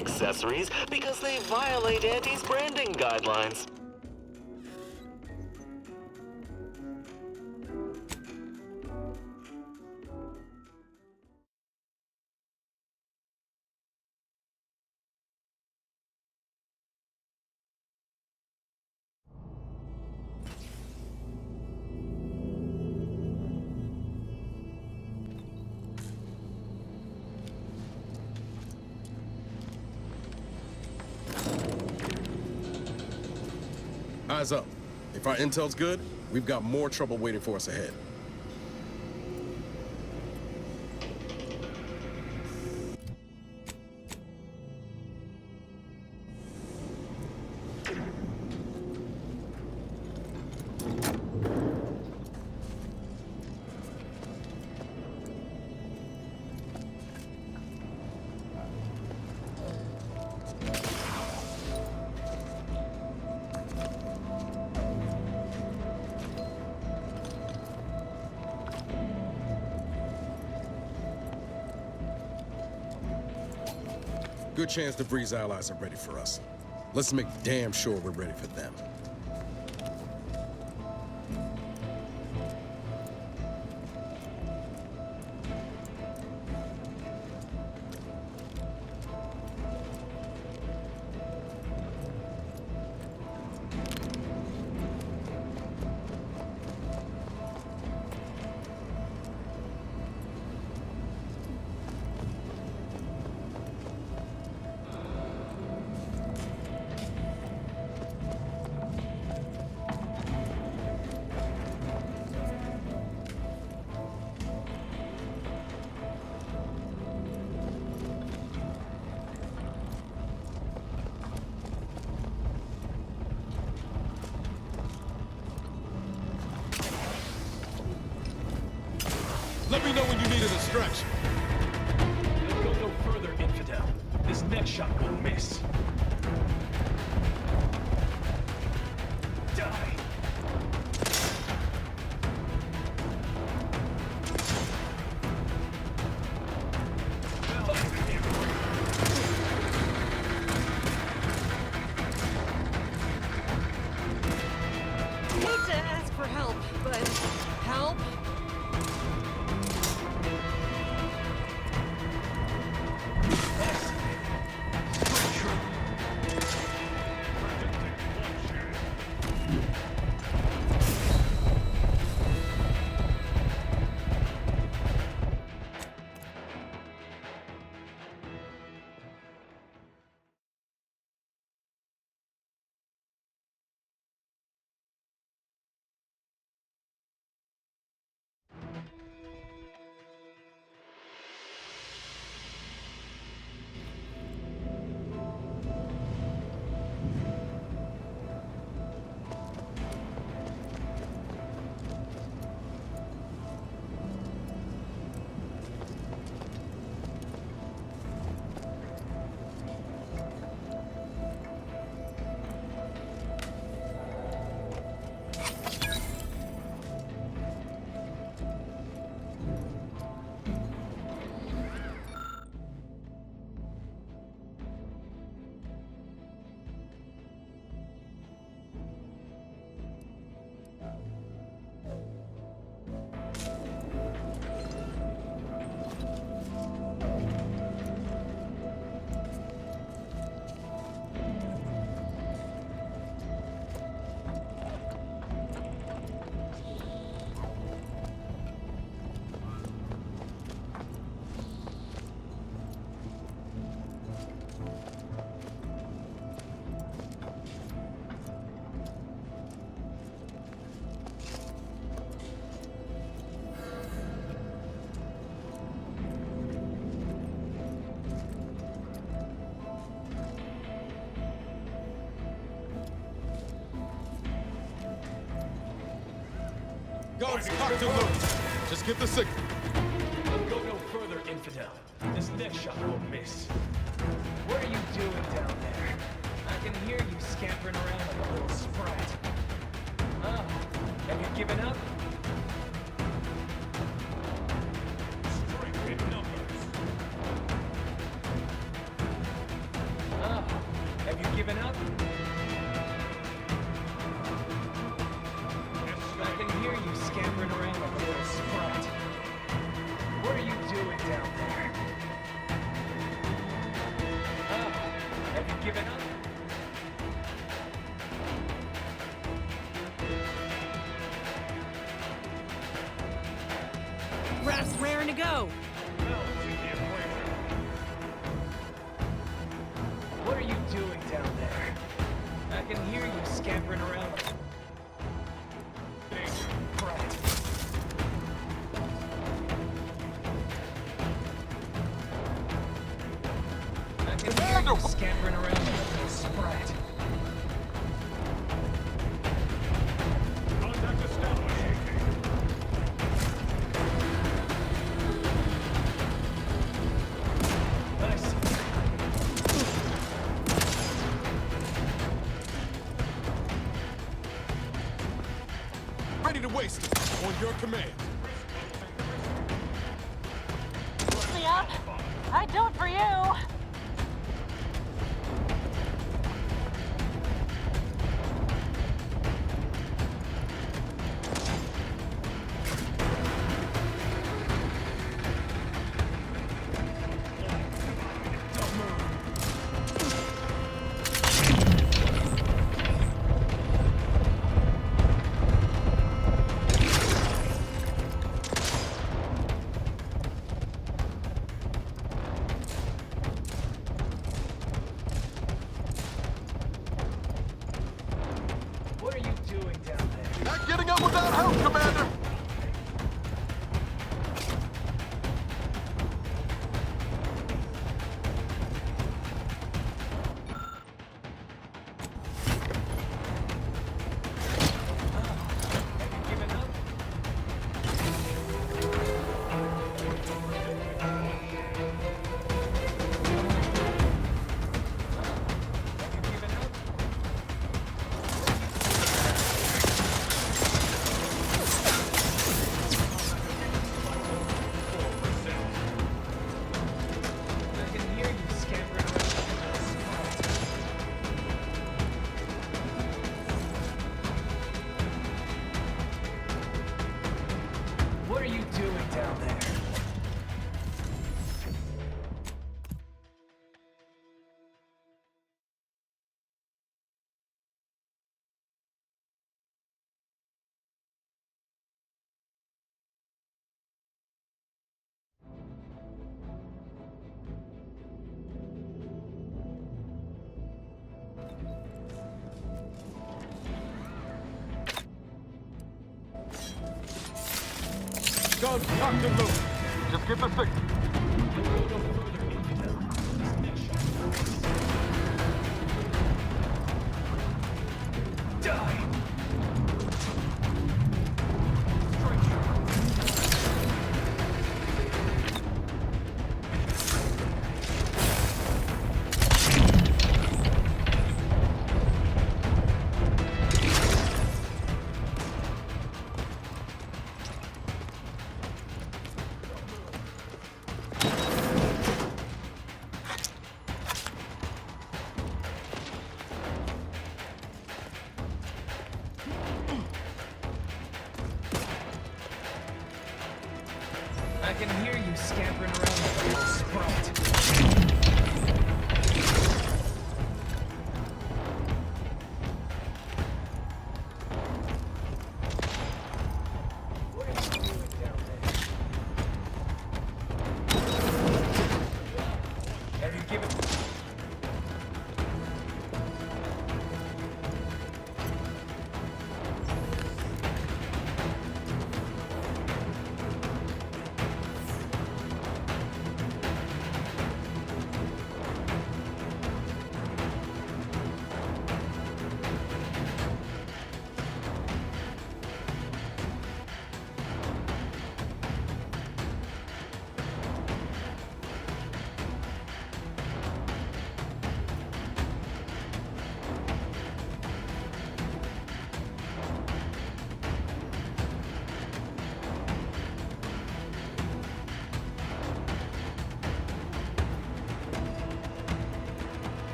accessories because they violate Auntie's branding guidelines. Eyes up. If our intel's good, we've got more trouble waiting for us ahead. Good chance the Breeze allies are ready for us. Let's make damn sure we're ready for them. Let me know when you need a distraction. Go no further, infidel. This next shot will miss. Die. Hate to ask for help, but help? Guards, locked and loose. Just get the signal. Go no further, infidel. This next shot will miss. What are you doing down there? I can hear you scampering around like a little sprat. Oh, have you given up? Strength in numbers. given up? Rest raring to go. What are you doing down there? I can hear you scampering around. Big brat. I can hear you scampering around like a little sprat. Contact established. I see. Ready to waste it. On your command. Me up. I'd do it for you. What are you doing down there? Not getting up without help, Commander! Have you given up? Have you given up? I can hear you scampering around like a little sprat. What are you doing down there? Guns cocked and loaded. Just get the signal. Die! I can hear you scampering around like a little sprat. What are you doing down there? Have you given...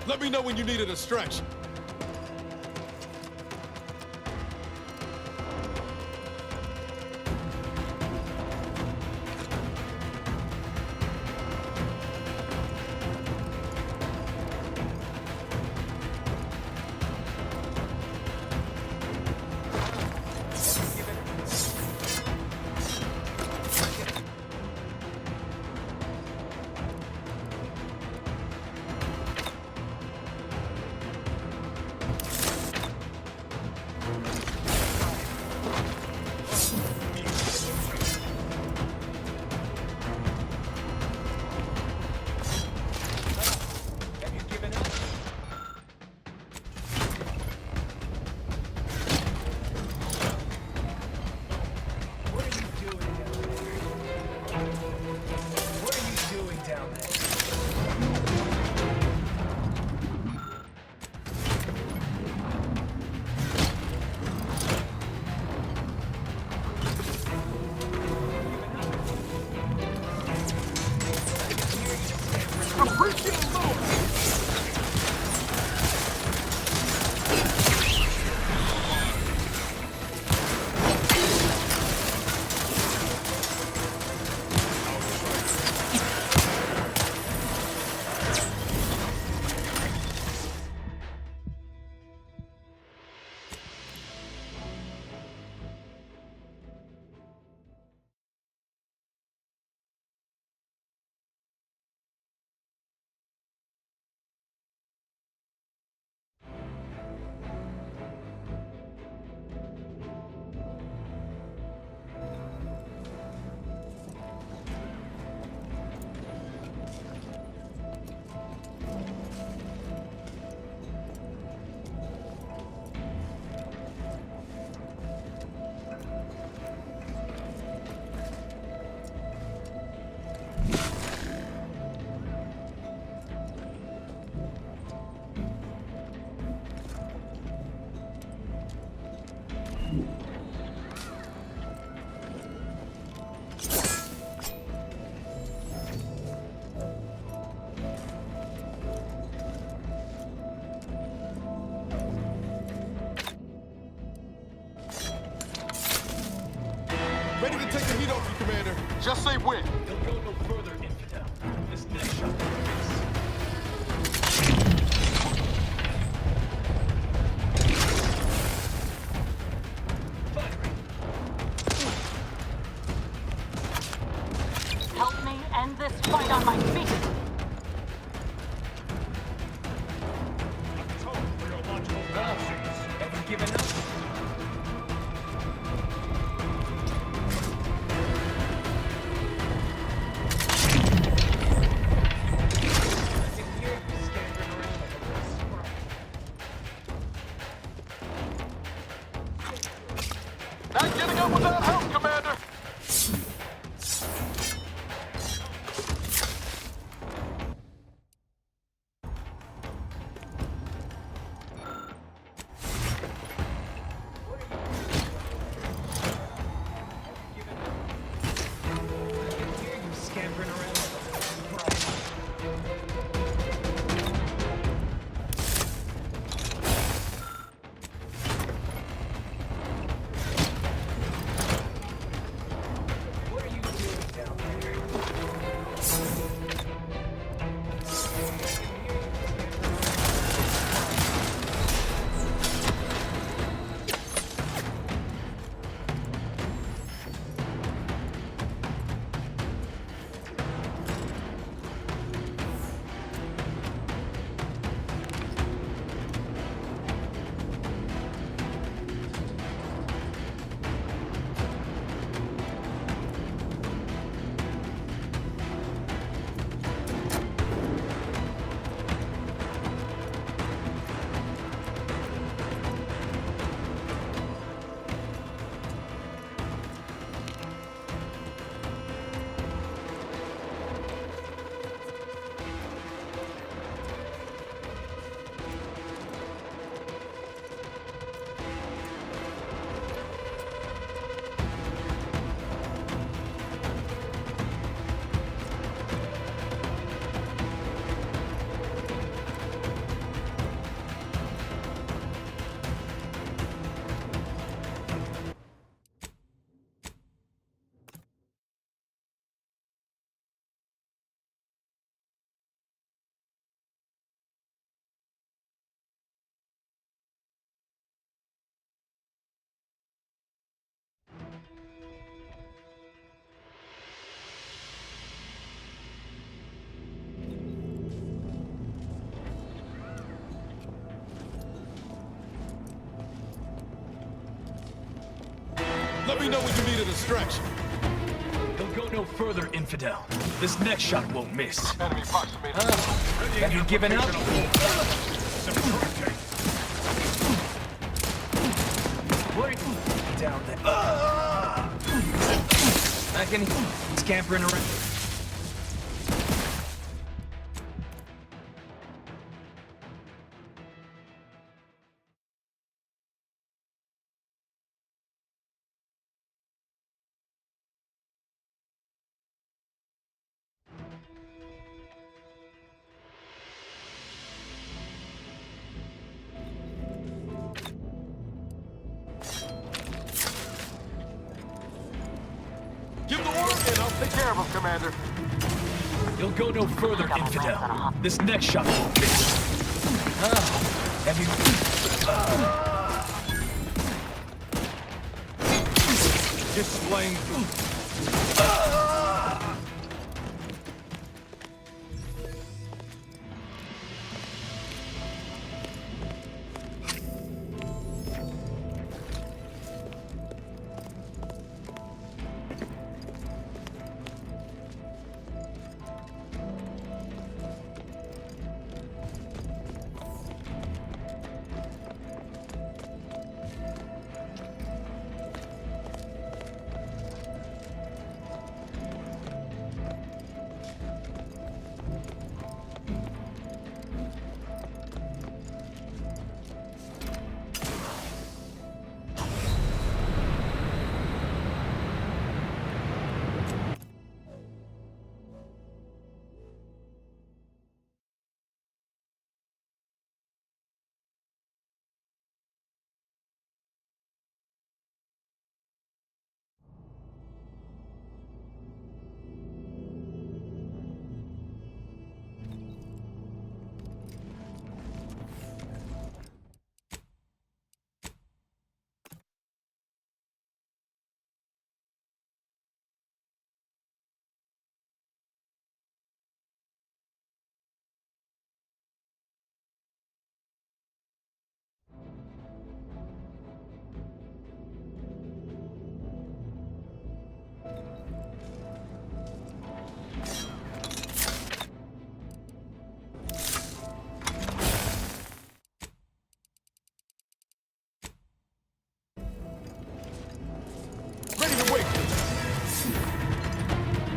Let me know when you need a distraction. Ready to take the heat off you, Commander. Just say when. Don't go no further, infidel. This next shot will miss. Firing. Help me end this fight on my feet. Have you given up? Let me know when you need a distraction. He'll go no further, infidel. This next shot won't miss. Enemy approximated. Have you given up? What are you down there? I can scampering around. Give the word and I'll take care of him, Commander. You'll go no further, infidel. This next shot won't miss. Have you... Displaying...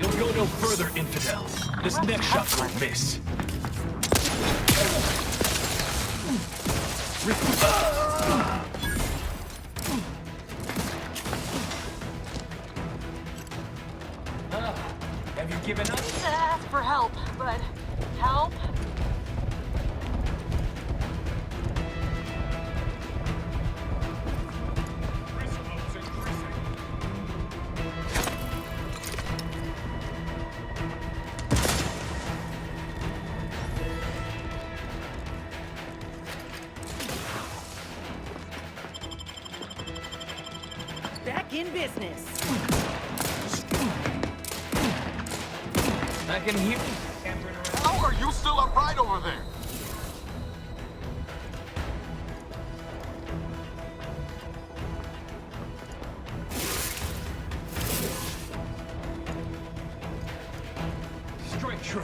You'll go no further, infidel. This next shot won't miss. Have you given up? To ask for help, but help? Back in business. I can hear... How are you still upright over there? Straight true.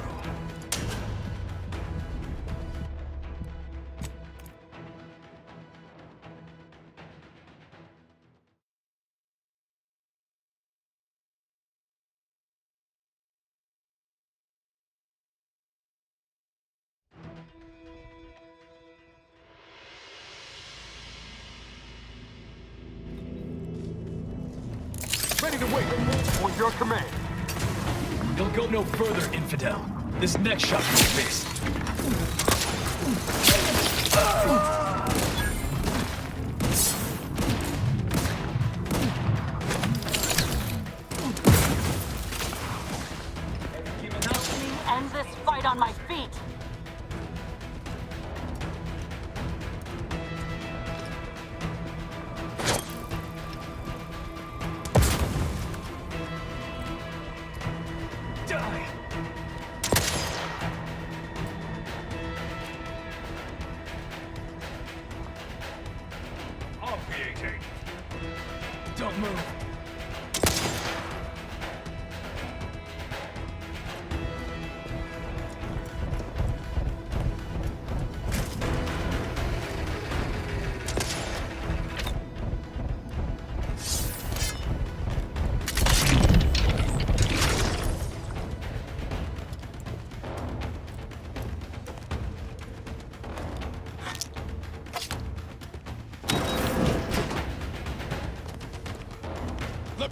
Ready to wait. On your command. You'll go no further, infidel. This next shot won't miss. End this fight on my feet. Die! Don't move.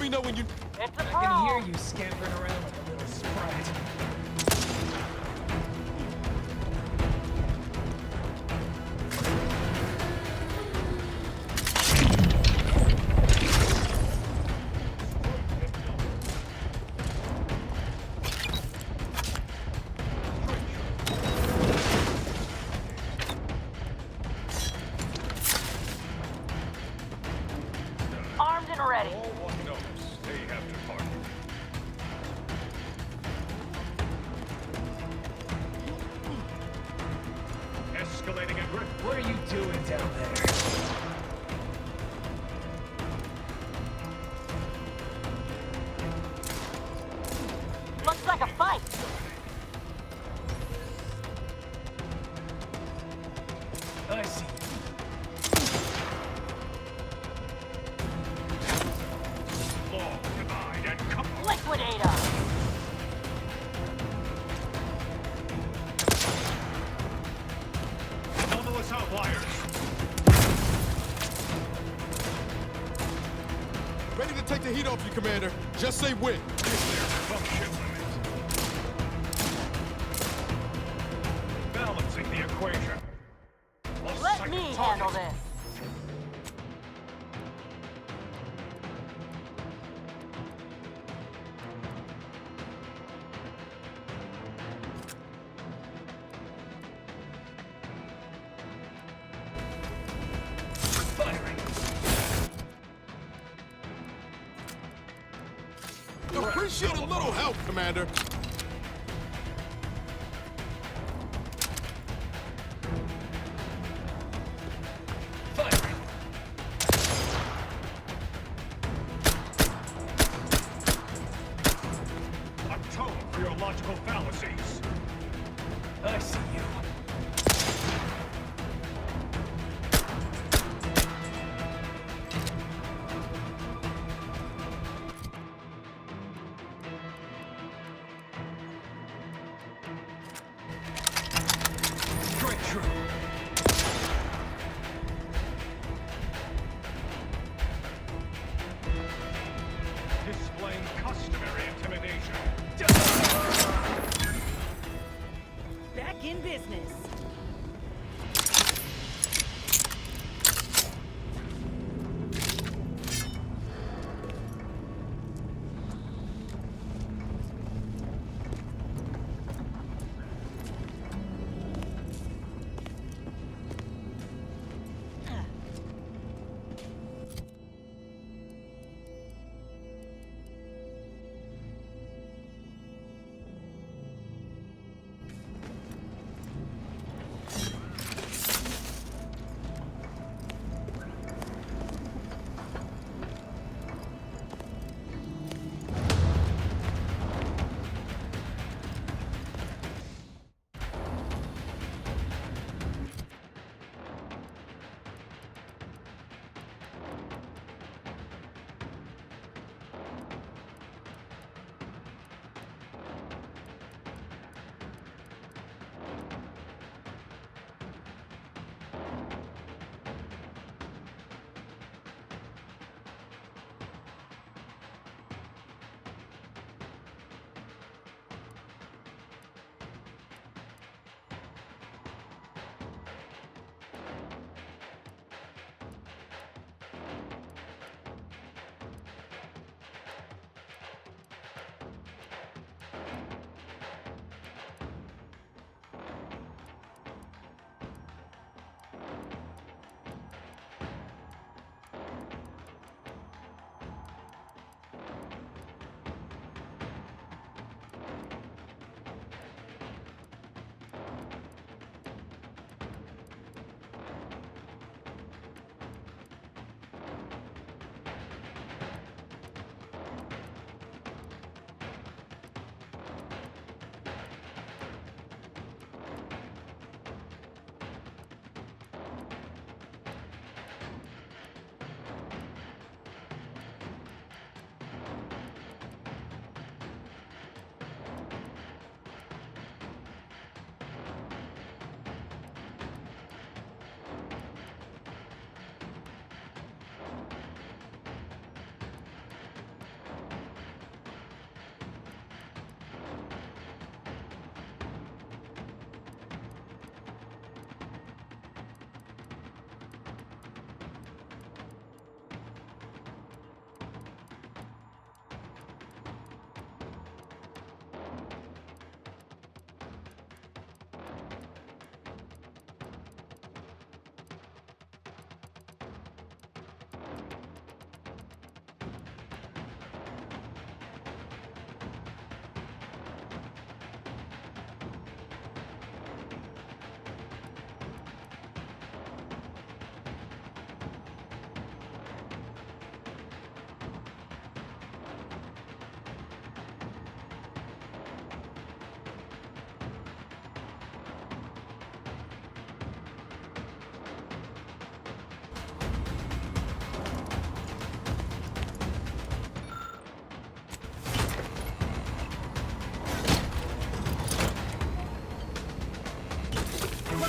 me know when you... It's a I can pro. hear you scampering around like a little sprat. Armed and ready. All walking over. They have to party. Escalating aggression. What are you doing down there? Looks like a fight. I see. Law, divide, and come on. Liquidator. Anomalous outliers. Ready to take the heat off you, Commander. Just say when. Hit their function limit. Balancing the equation. Lost Let sight me of handle target. this. Firing. Appreciate a little help, Commander. Firing. Atone for your logical fallacies. I see you. Straight true. Displaying customary intimidation. Back in business.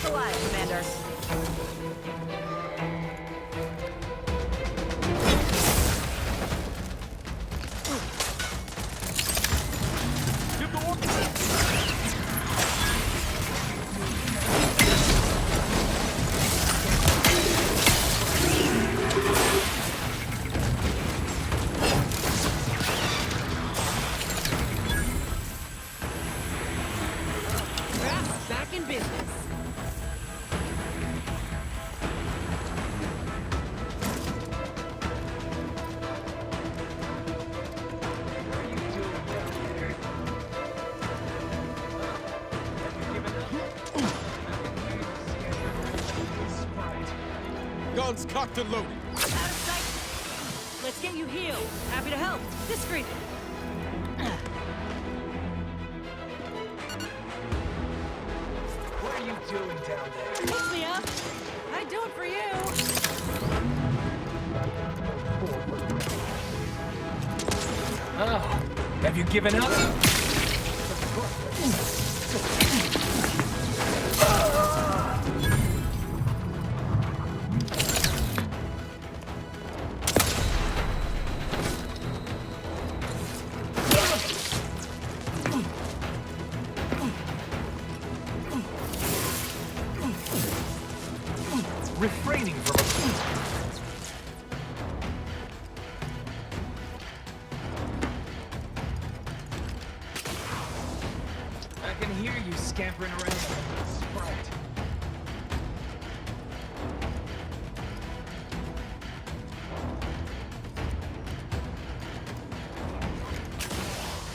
alive, Commander. Back in business. What are you doing down there? Have you given up? I can hear you scampering. Sprite. Guns cocked and loaded. Out of sight. Let's get you healed. Happy to help. Discreet. What are you doing down there? Pick me up. I'd do it for you. Oh, have you given up? Refraining from I can hear you scampering around like a little sprite.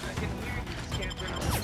I can hear you scampering around.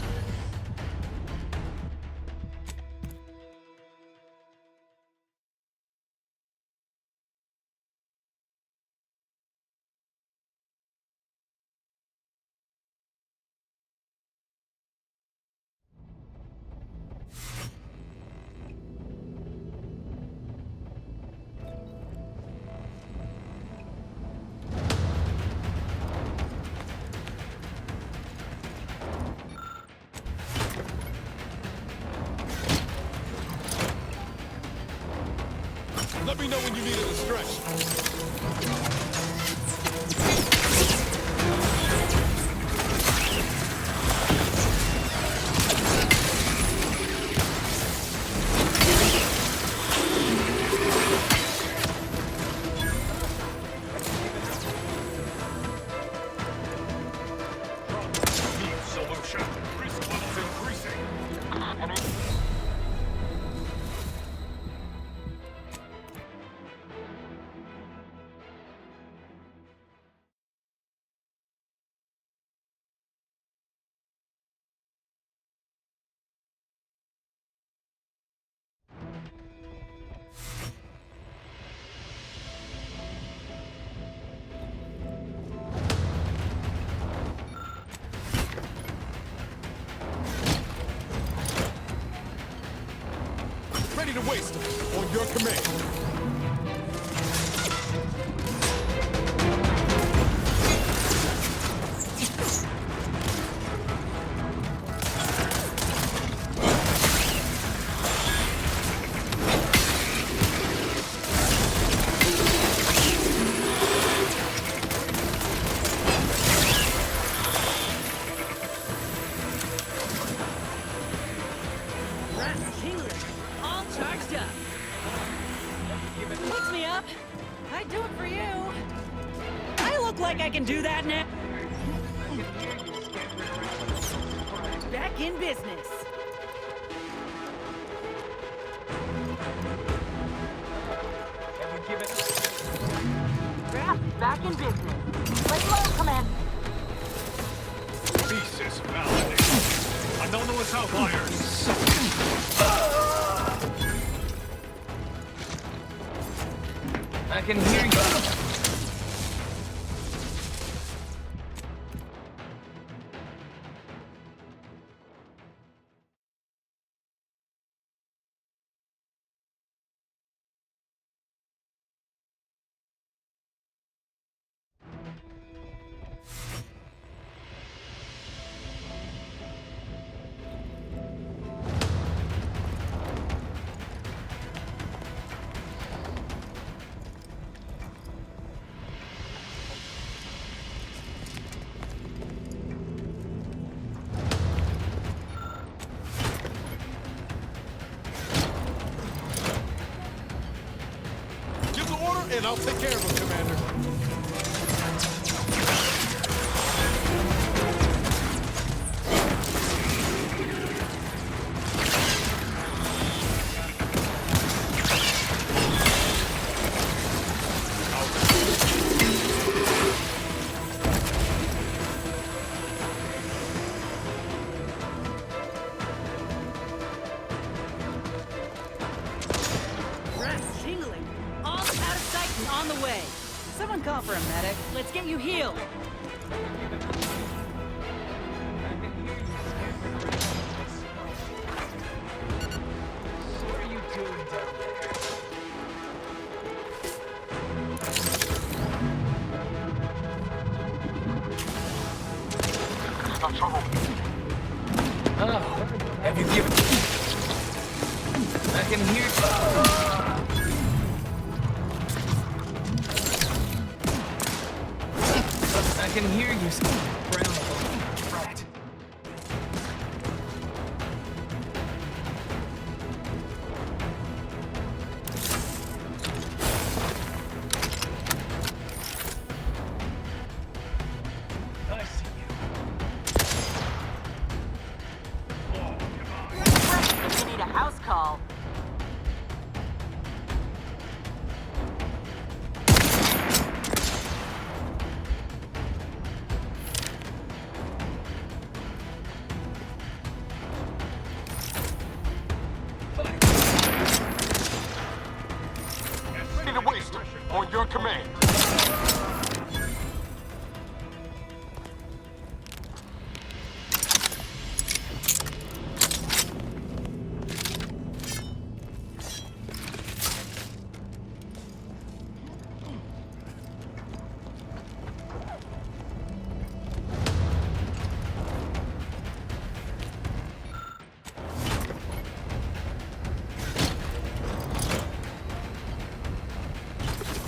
Let me know when you need a distraction. Solution. Risk levels increasing. Ready to waste them. On your command. Rat healer. All charged up. Pick me up. I'd do it for you. I look like I can do that now. Back in business. Have you given up? Draft back in business. Lay low, Commander. Thesis validated. Anomalous outliers. I can hear you. and I'll take care of him, Commander. Rat's jingling. All out of sight and on the way. Someone call for a medic. Let's get you healed. What are you doing down there? Oh, have you given... I can hear... I can hear you, brown rat. I see you. If you need a house call. Ready to waste him. On your command.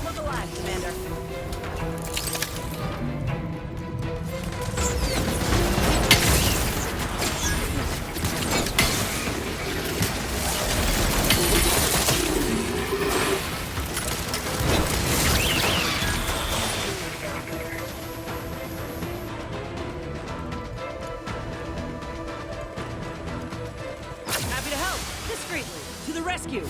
Look alive, Commander. Happy to help. Discreetly. To the rescue.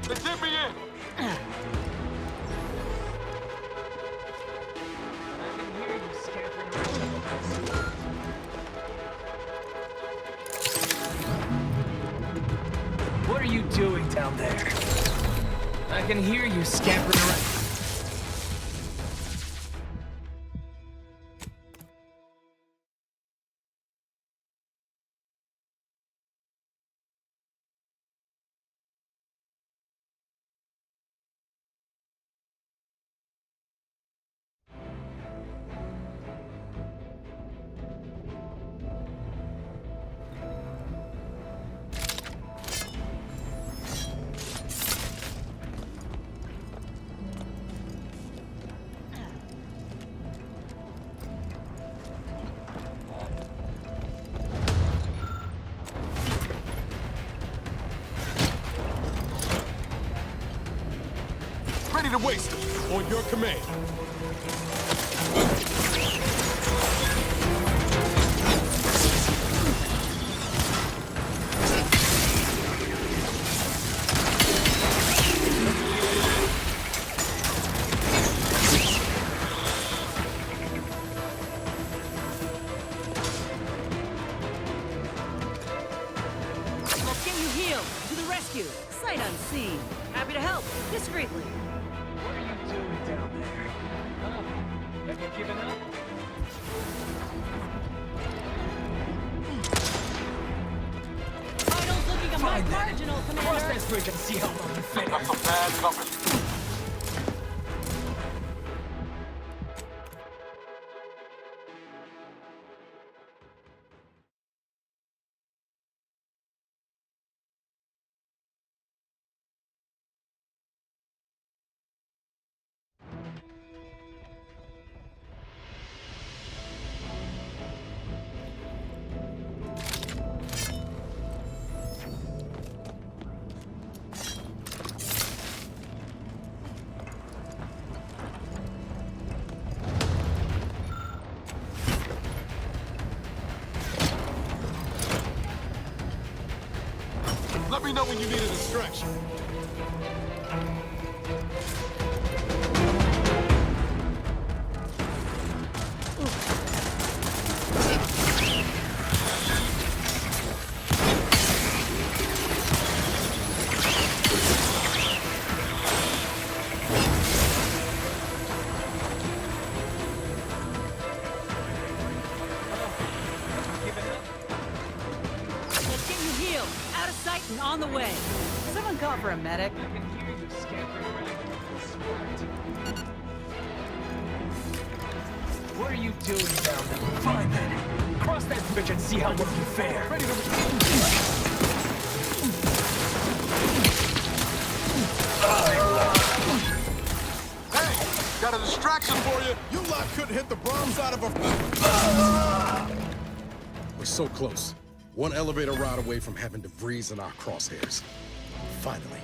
They did me in. I can hear you scampering around. What are you doing down there? I can hear you scampering around. Ready to waste him. On your command. Let's get you healed. To the rescue. Sight unseen. Happy to help. Discreetly. What are you doing down there? Oh, have you given up? Vitals looking a Fine bit then. marginal, Cross Commander. that bridge and see how long you fit. Got some bad company. know when you need a distraction. Let's get you healed. Out of sight and on the way. Someone call for a medic. I can hear you scampering around like a little sprat. What are you doing down there? Fine then. Cross that bridge and see how well you fare. Ready to... Hey, got a distraction for you. You lot couldn't hit the bombs out of a... We're so close. One elevator ride away from having DeVries in our crosshairs. Finally.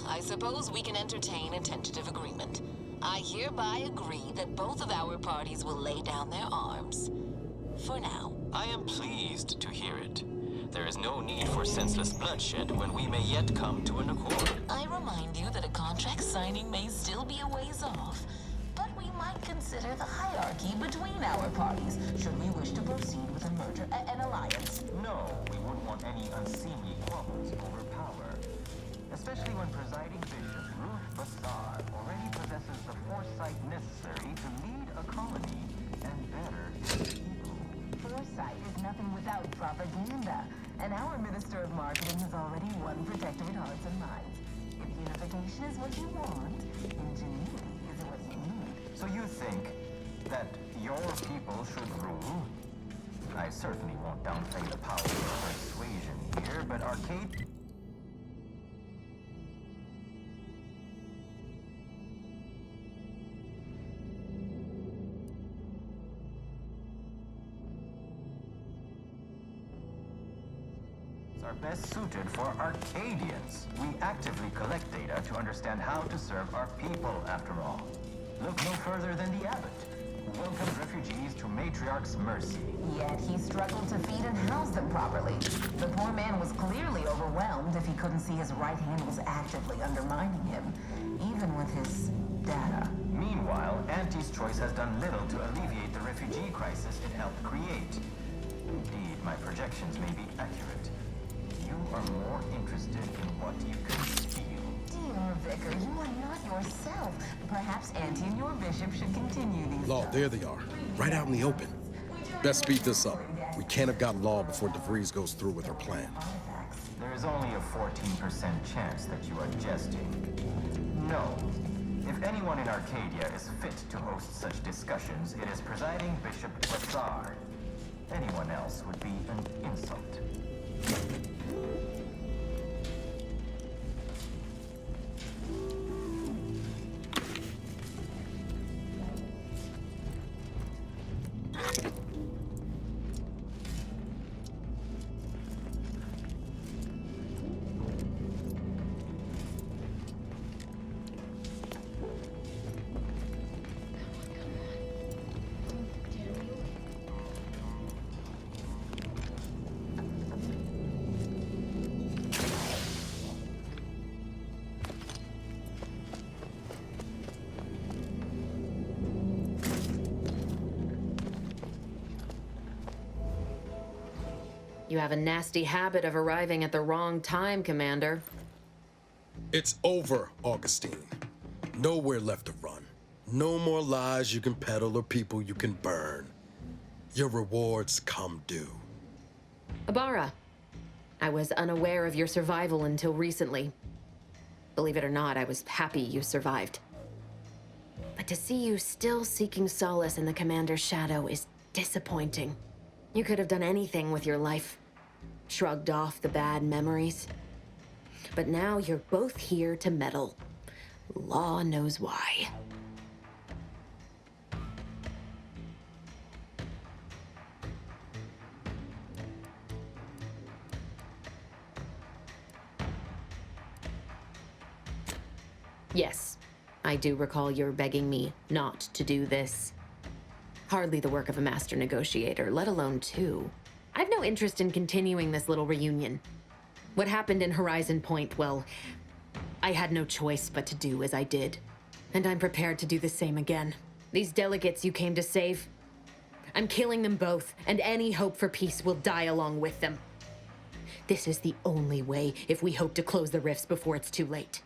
I suppose we can entertain a tentative agreement. I hereby agree that both of our parties will lay down their arms. For now. I am pleased to hear it. There is no need for senseless bloodshed when we may yet come to an accord. I remind you that a contract signing may still be a ways off, but we might consider the hierarchy between our parties should we wish to proceed with a merger, an alliance. No, we wouldn't want any unseemly quabbles over power. Especially when presiding bishop Ruth Bassar already possesses the foresight necessary to lead a colony and better its people. Foresight is nothing without propaganda, and our Minister of Marketing has already won protectorate hearts and minds. If unification is what you want, ingenuity is what you need. So you think that your people should rule? I certainly won't downplay the power of persuasion here, but Arcade... are best suited for Arcadians. We actively collect data to understand how to serve our people, after all. Look no further than the abbot, who welcomes refugees to Matriarch's mercy. Yet he struggled to feed and house them properly. The poor man was clearly overwhelmed if he couldn't see his right hand was actively undermining him, even with his data. Meanwhile, Auntie's choice has done little to alleviate the refugee crisis it helped create. Indeed, my projections may be accurate. You are more interested in what you can steal. Dear Vicar, you are not yourself. Perhaps Auntie and your bishop should continue these. Law, there they are. Right out in the open. Best speed this up. We can't have got Law before DeVries goes through with her plan. There is only a 14% chance that you are jesting. No. If anyone in Arcadia is fit to host such discussions, it is presiding Bishop Lazar. Anyone else would be an insult. You have a nasty habit of arriving at the wrong time, Commander. It's over, Augustine. Nowhere left to run. No more lies you can peddle or people you can burn. Your rewards come due. Ibarra, I was unaware of your survival until recently. Believe it or not, I was happy you survived. But to see you still seeking solace in the Commander's shadow is disappointing. You could have done anything with your life. Shrugged off the bad memories. But now you're both here to meddle. Law knows why. Yes, I do recall your begging me not to do this. Hardly the work of a master negotiator, let alone two. I've no interest in continuing this little reunion. What happened in Horizon Point, well, I had no choice but to do as I did. And I'm prepared to do the same again. These delegates you came to save, I'm killing them both, and any hope for peace will die along with them. This is the only way if we hope to close the rifts before it's too late.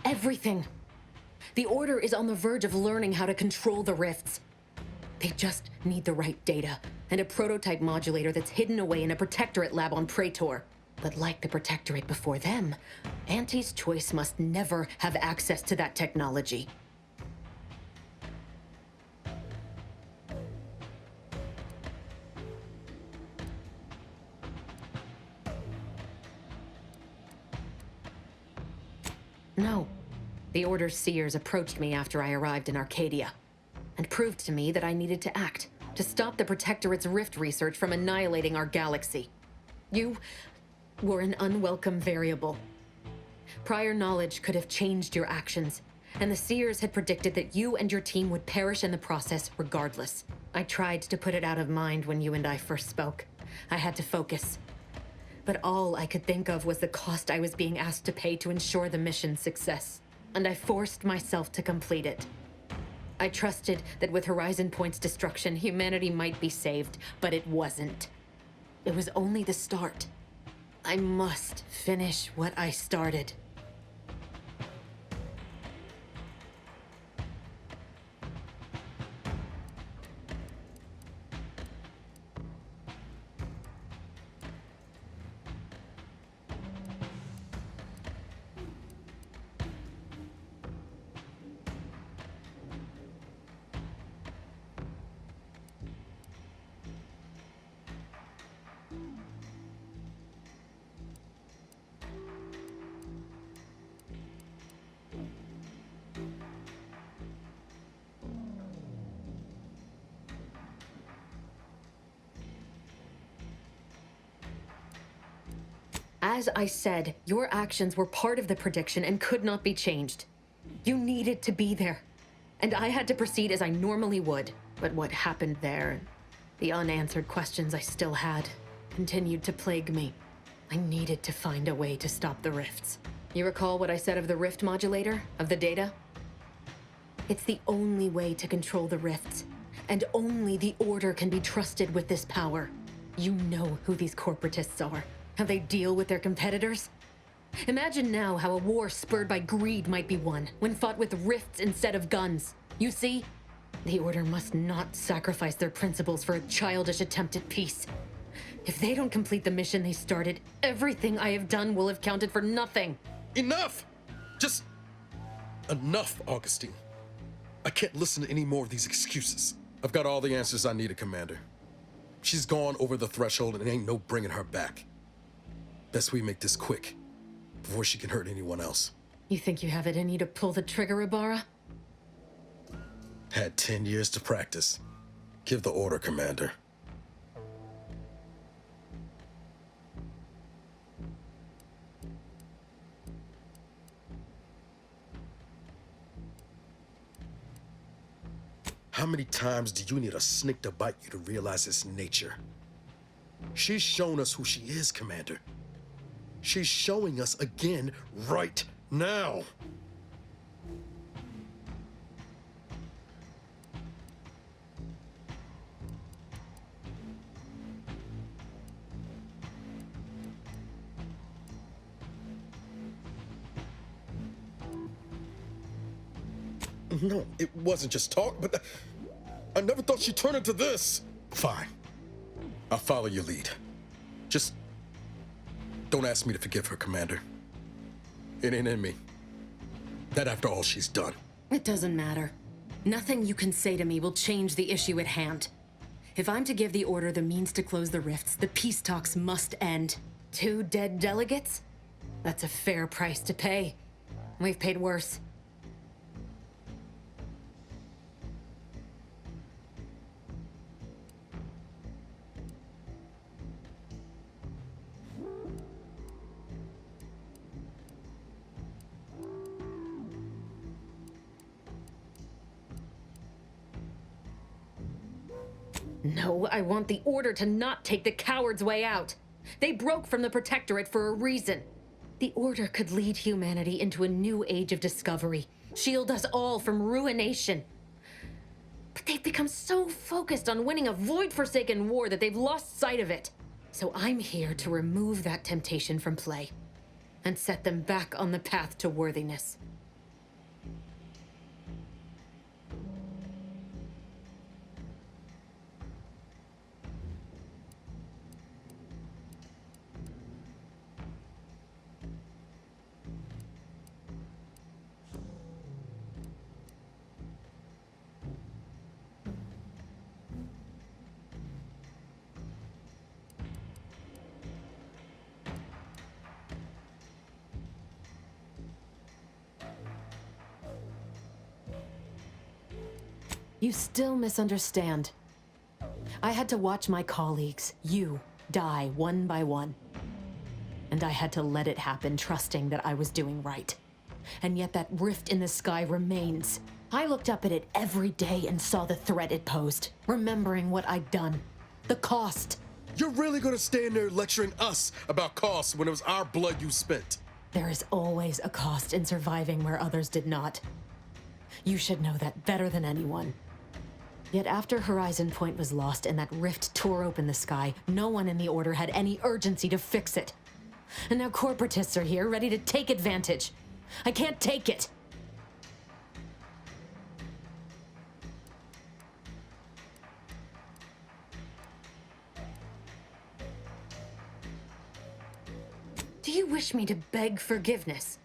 Everything. The Order is on the verge of learning how to control the rifts. They just need the right data and a prototype modulator that's hidden away in a Protectorate lab on Praetor. But like the Protectorate before them, Auntie's choice must never have access to that technology. No. The Order's seers approached me after I arrived in Arcadia, and proved to me that I needed to act, to stop the Protectorate's rift research from annihilating our galaxy. You were an unwelcome variable. Prior knowledge could have changed your actions, and the seers had predicted that you and your team would perish in the process regardless. I tried to put it out of mind when you and I first spoke. I had to focus. But all I could think of was the cost I was being asked to pay to ensure the mission's success. And I forced myself to complete it. I trusted that with Horizon Point's destruction, humanity might be saved, but it wasn't. It was only the start. I must finish what I started. As I said, your actions were part of the prediction and could not be changed. You needed to be there. And I had to proceed as I normally would. But what happened there, the unanswered questions I still had, continued to plague me. I needed to find a way to stop the rifts. You recall what I said of the rift modulator, of the data? It's the only way to control the rifts, and only the Order can be trusted with this power. You know who these corporatists are, how they deal with their competitors. Imagine now how a war spurred by greed might be won when fought with rifts instead of guns. You see? The Order must not sacrifice their principles for a childish attempt at peace. If they don't complete the mission they started, everything I have done will have counted for nothing. Enough! Just enough, Augustine. I can't listen to any more of these excuses. I've got all the answers I needed, Commander. She's gone over the threshold and ain't no bringing her back. Best we make this quick, before she can hurt anyone else. You think you have it in you to pull the trigger, Ibarra? Had 10 years to practice. Give the order, Commander. How many times do you need a snake to bite you to realize its nature? She's shown us who she is, Commander. She's showing us again right now. No, it wasn't just talk, but I never thought she'd turn into this. Fine. I'll follow your lead. Just don't ask me to forgive her, Commander. It ain't in me. That after all she's done. It doesn't matter. Nothing you can say to me will change the issue at hand. If I'm to give the Order the means to close the rifts, the peace talks must end. 2 dead delegates? That's a fair price to pay. We've paid worse. No, I want the Order to not take the coward's way out. They broke from the Protectorate for a reason. The Order could lead humanity into a new age of discovery, shield us all from ruination. But they've become so focused on winning a void-forsaken war that they've lost sight of it. So I'm here to remove that temptation from play and set them back on the path to worthiness. You still misunderstand. I had to watch my colleagues, you, die one by one. And I had to let it happen, trusting that I was doing right. And yet that rift in the sky remains. I looked up at it every day and saw the threat it posed, remembering what I'd done. The cost. You're really gonna stand there lecturing us about costs when it was our blood you spent? There is always a cost in surviving where others did not. You should know that better than anyone. Yet after Horizon Point was lost and that rift tore open the sky, no one in the Order had any urgency to fix it. And now corporatists are here, ready to take advantage. I can't take it. Do you wish me to beg forgiveness?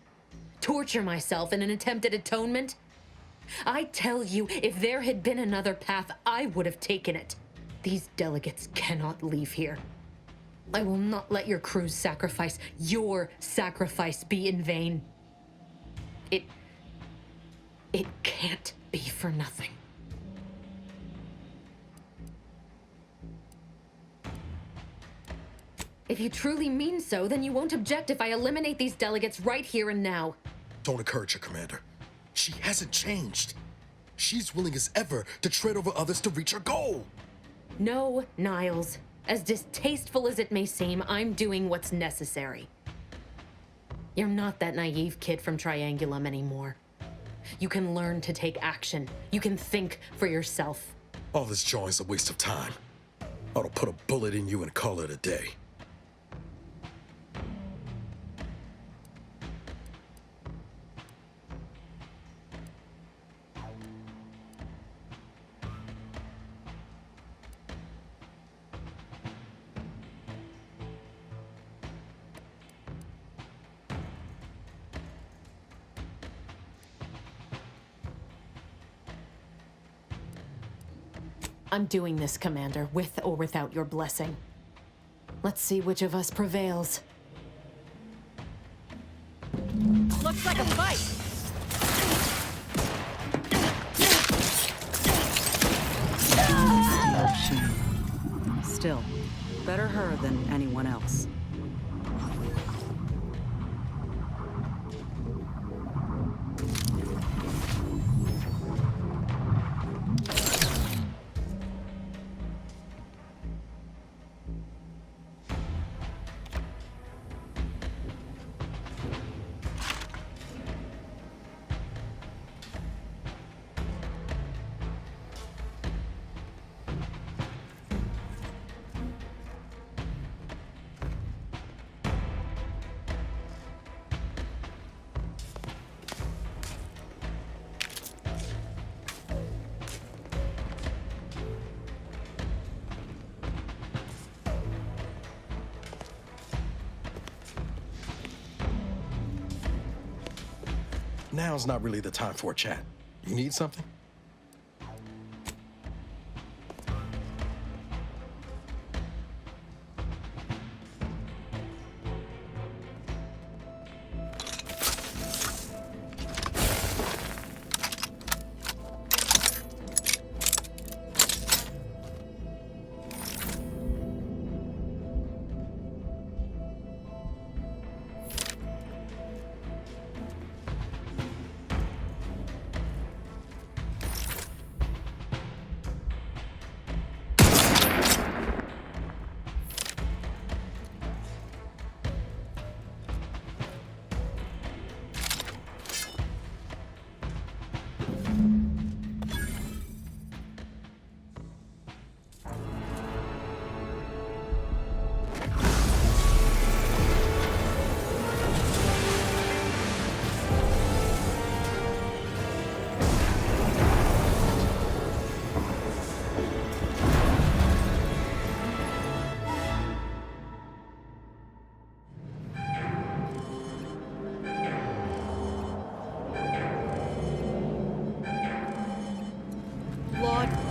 Torture myself in an attempt at atonement? I tell you, if there had been another path, I would have taken it. These delegates cannot leave here. I will not let your crew's sacrifice, your sacrifice, be in vain. It can't be for nothing. If you truly mean so, then you won't object if I eliminate these delegates right here and now. Don't encourage her, Commander. She hasn't changed. She's willing as ever to tread over others to reach her goal. No, Niles. As distasteful as it may seem, I'm doing what's necessary. You're not that naive kid from Triangulum anymore. You can learn to take action. You can think for yourself. All this jawing's a waste of time. I'll put a bullet in you and call it a day. I'm doing this, Commander, with or without your blessing. Let's see which of us prevails. Looks like a fight! Still, better her than anyone else. Now's not really the time for a chat. You need something?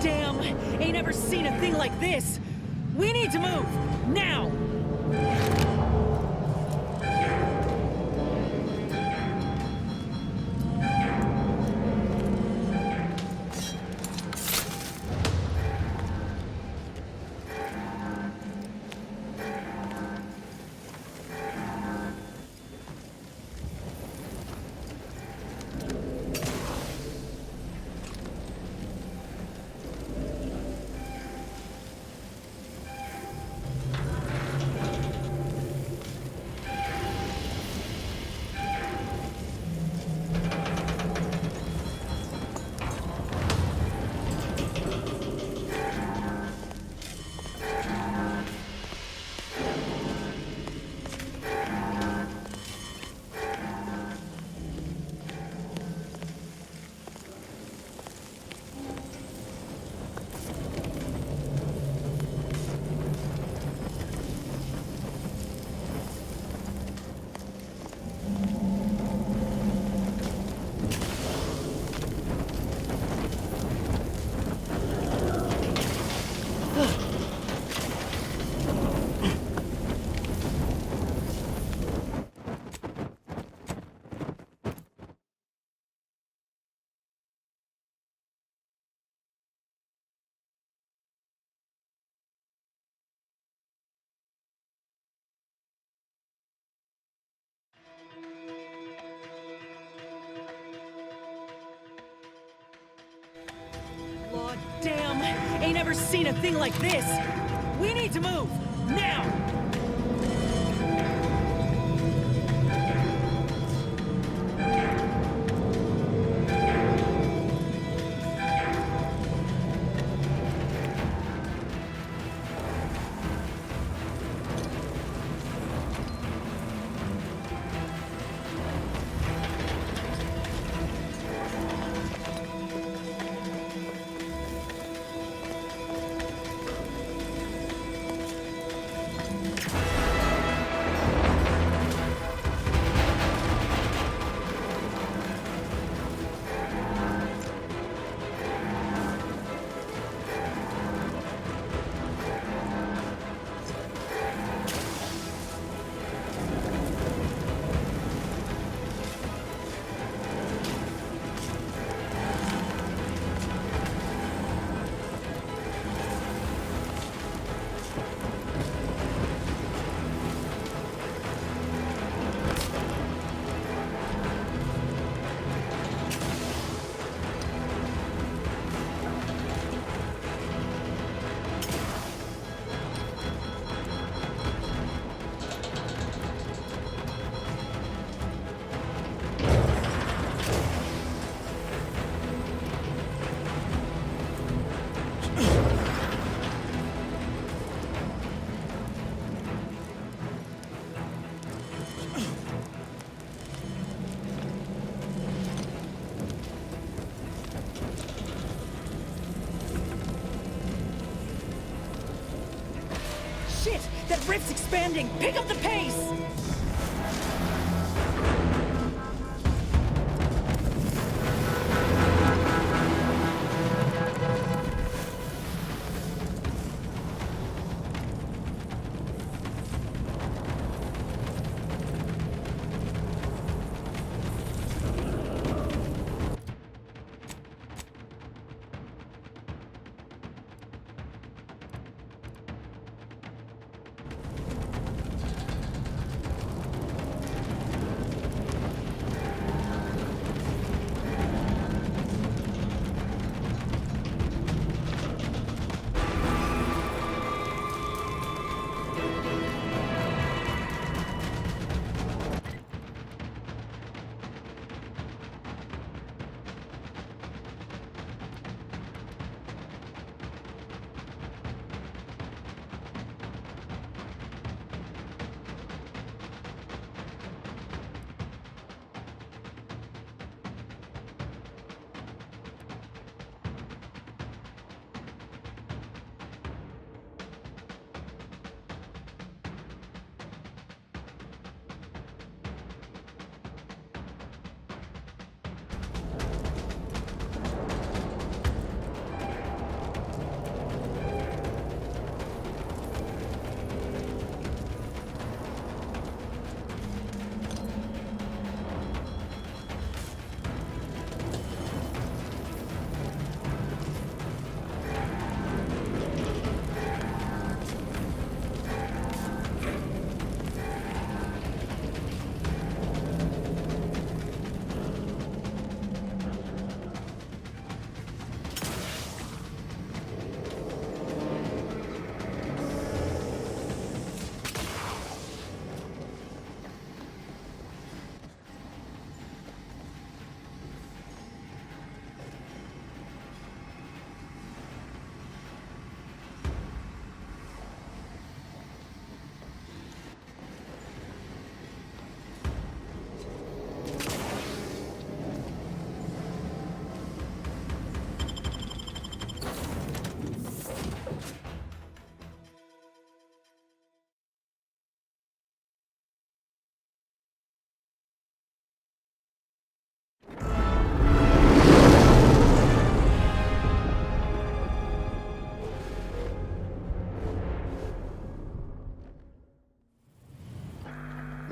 Damn! Ain't never seen a thing like this! We need to move! Now! never seen a thing like this! We need to move! Now! Shit! That rift's expanding! Pick up the pace!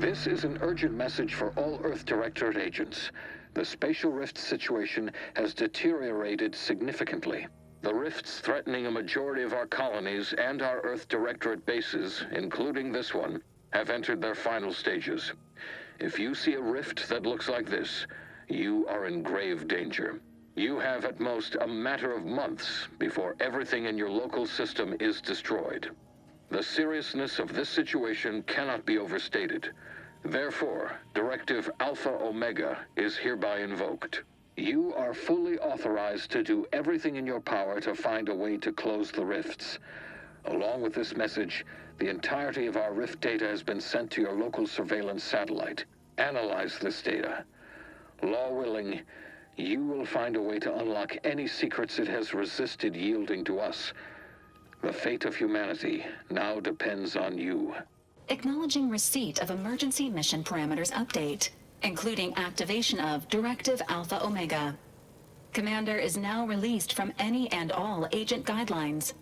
This is an urgent message for all Earth Directorate agents. The spatial rift situation has deteriorated significantly. The rifts threatening a majority of our colonies and our Earth Directorate bases, including this one, have entered their final stages. If you see a rift that looks like this, you are in grave danger. You have at most a matter of months before everything in your local system is destroyed. The seriousness of this situation cannot be overstated. Therefore, Directive Alpha Omega is hereby invoked. You are fully authorized to do everything in your power to find a way to close the rifts. Along with this message, the entirety of our rift data has been sent to your local surveillance satellite. Analyze this data. Law willing, you will find a way to unlock any secrets it has resisted yielding to us. The fate of humanity now depends on you. Acknowledging receipt of emergency mission parameters update, including activation of Directive Alpha Omega. Commander is now released from any and all agent guidelines.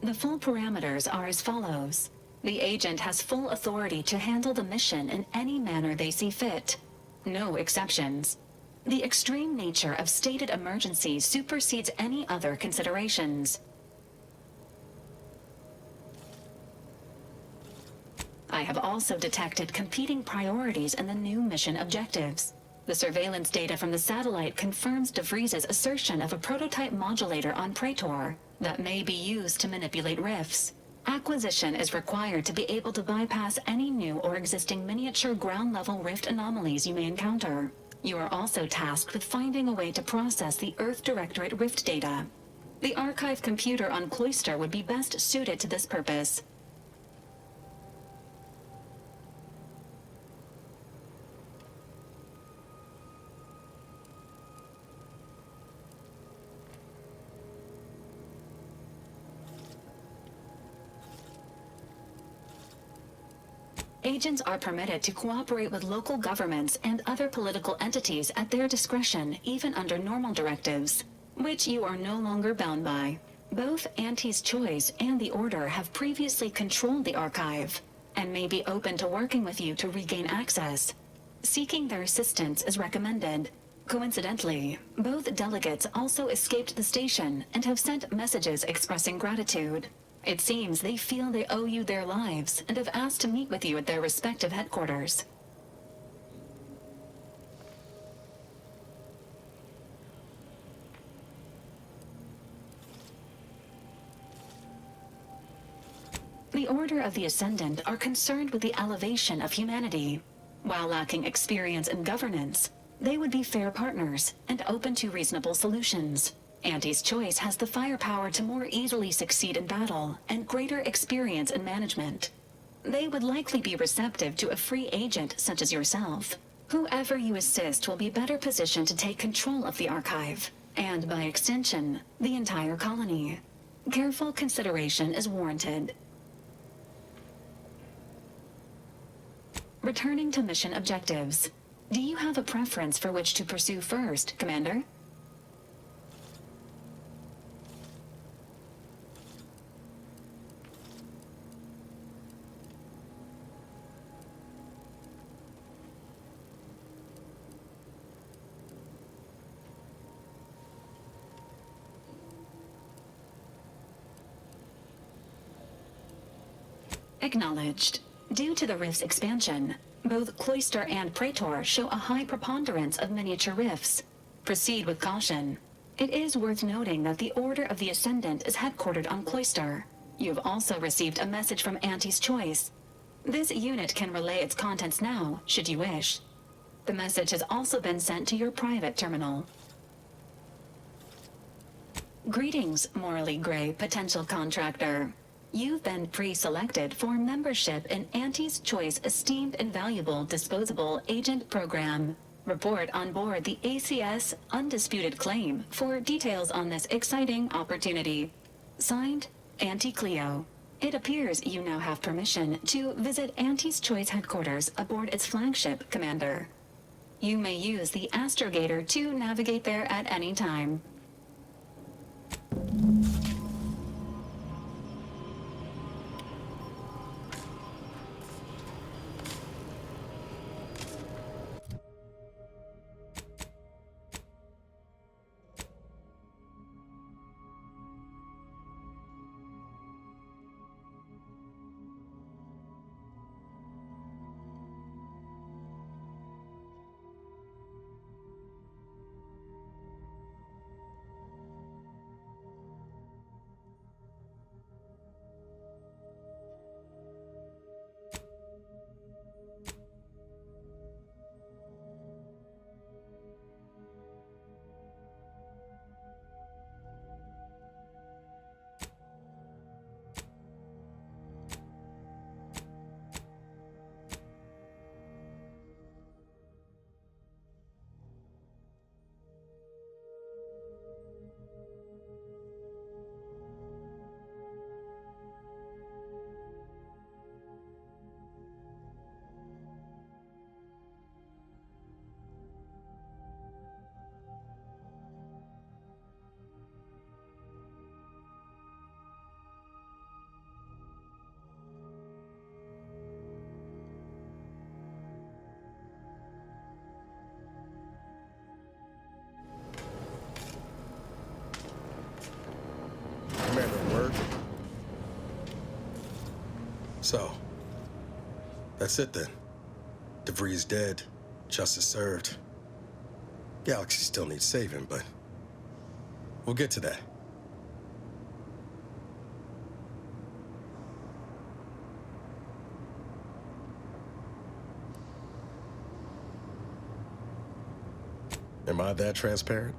The full parameters are as follows. The agent has full authority to handle the mission in any manner they see fit. No exceptions. The extreme nature of stated emergencies supersedes any other considerations. I have also detected competing priorities in the new mission objectives. The surveillance data from the satellite confirms DeVries's assertion of a prototype modulator on Praetor that may be used to manipulate rifts. Acquisition is required to be able to bypass any new or existing miniature ground-level rift anomalies you may encounter. You are also tasked with finding a way to process the Earth Directorate rift data. The archive computer on Cloister would be best suited to this purpose. Agents are permitted to cooperate with local governments and other political entities at their discretion, even under normal directives, which you are no longer bound by. Both Auntie's Choice and the Order have previously controlled the archive, and may be open to working with you to regain access. Seeking their assistance is recommended. Coincidentally, both delegates also escaped the station and have sent messages expressing gratitude. It seems they feel they owe you their lives and have asked to meet with you at their respective headquarters. The Order of the Ascendant are concerned with the elevation of humanity. While lacking experience in governance, they would be fair partners and open to reasonable solutions. Auntie's Choice has the firepower to more easily succeed in battle and greater experience in management. They would likely be receptive to a free agent such as yourself. Whoever you assist will be better positioned to take control of the archive, and by extension, the entire colony. Careful consideration is warranted. Returning to mission objectives. Do you have a preference for which to pursue first, Commander? Acknowledged. Due to the rift's expansion, both Cloister and Praetor show a high preponderance of miniature rifts. Proceed with caution. It is worth noting that the Order of the Ascendant is headquartered on Cloister. You've also received a message from Auntie's Choice. This unit can relay its contents now, should you wish. The message has also been sent to your private terminal. Greetings, morally gray potential contractor. You've been pre-selected for membership in Auntie's Choice Esteemed and Valuable Disposable Agent Program. Report on board the ACS Undisputed Claim for details on this exciting opportunity. Signed, Auntie Cleo. It appears you now have permission to visit Auntie's Choice headquarters aboard its flagship, Commander. You may use the astrogator to navigate there at any time. So, that's it then. DeVries dead, justice served. Galaxy still needs saving, but we'll get to that. Am I that transparent?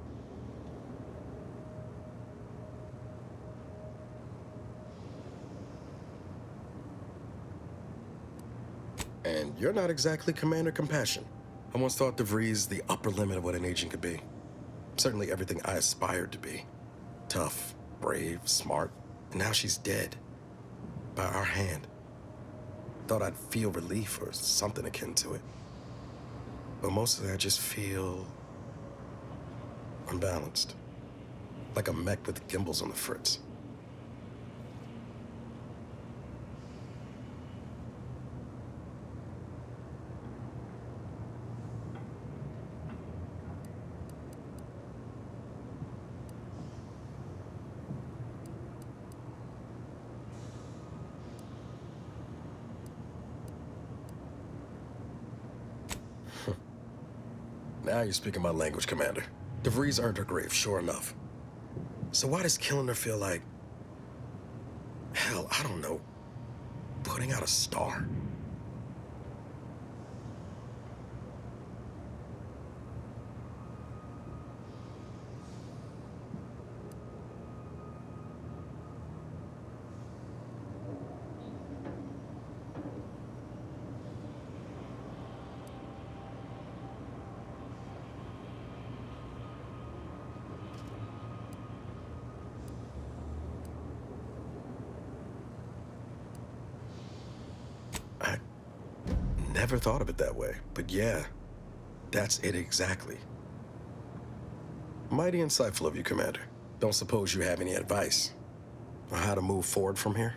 And you're not exactly Commander Compassion. I once thought DeVries the upper limit of what an agent could be. Certainly everything I aspired to be. Tough, brave, smart, and now she's dead. By our hand. Thought I'd feel relief or something akin to it. But mostly I just feel unbalanced. Like a mech with gimbals on the fritz. Now you're speaking my language, Commander. DeVries earned her grave, sure enough. So why does killing her feel like... hell, I don't know. Putting out a star? Never thought of it that way, but yeah, that's it exactly. Mighty insightful of you, Commander. Don't suppose you have any advice on how to move forward from here?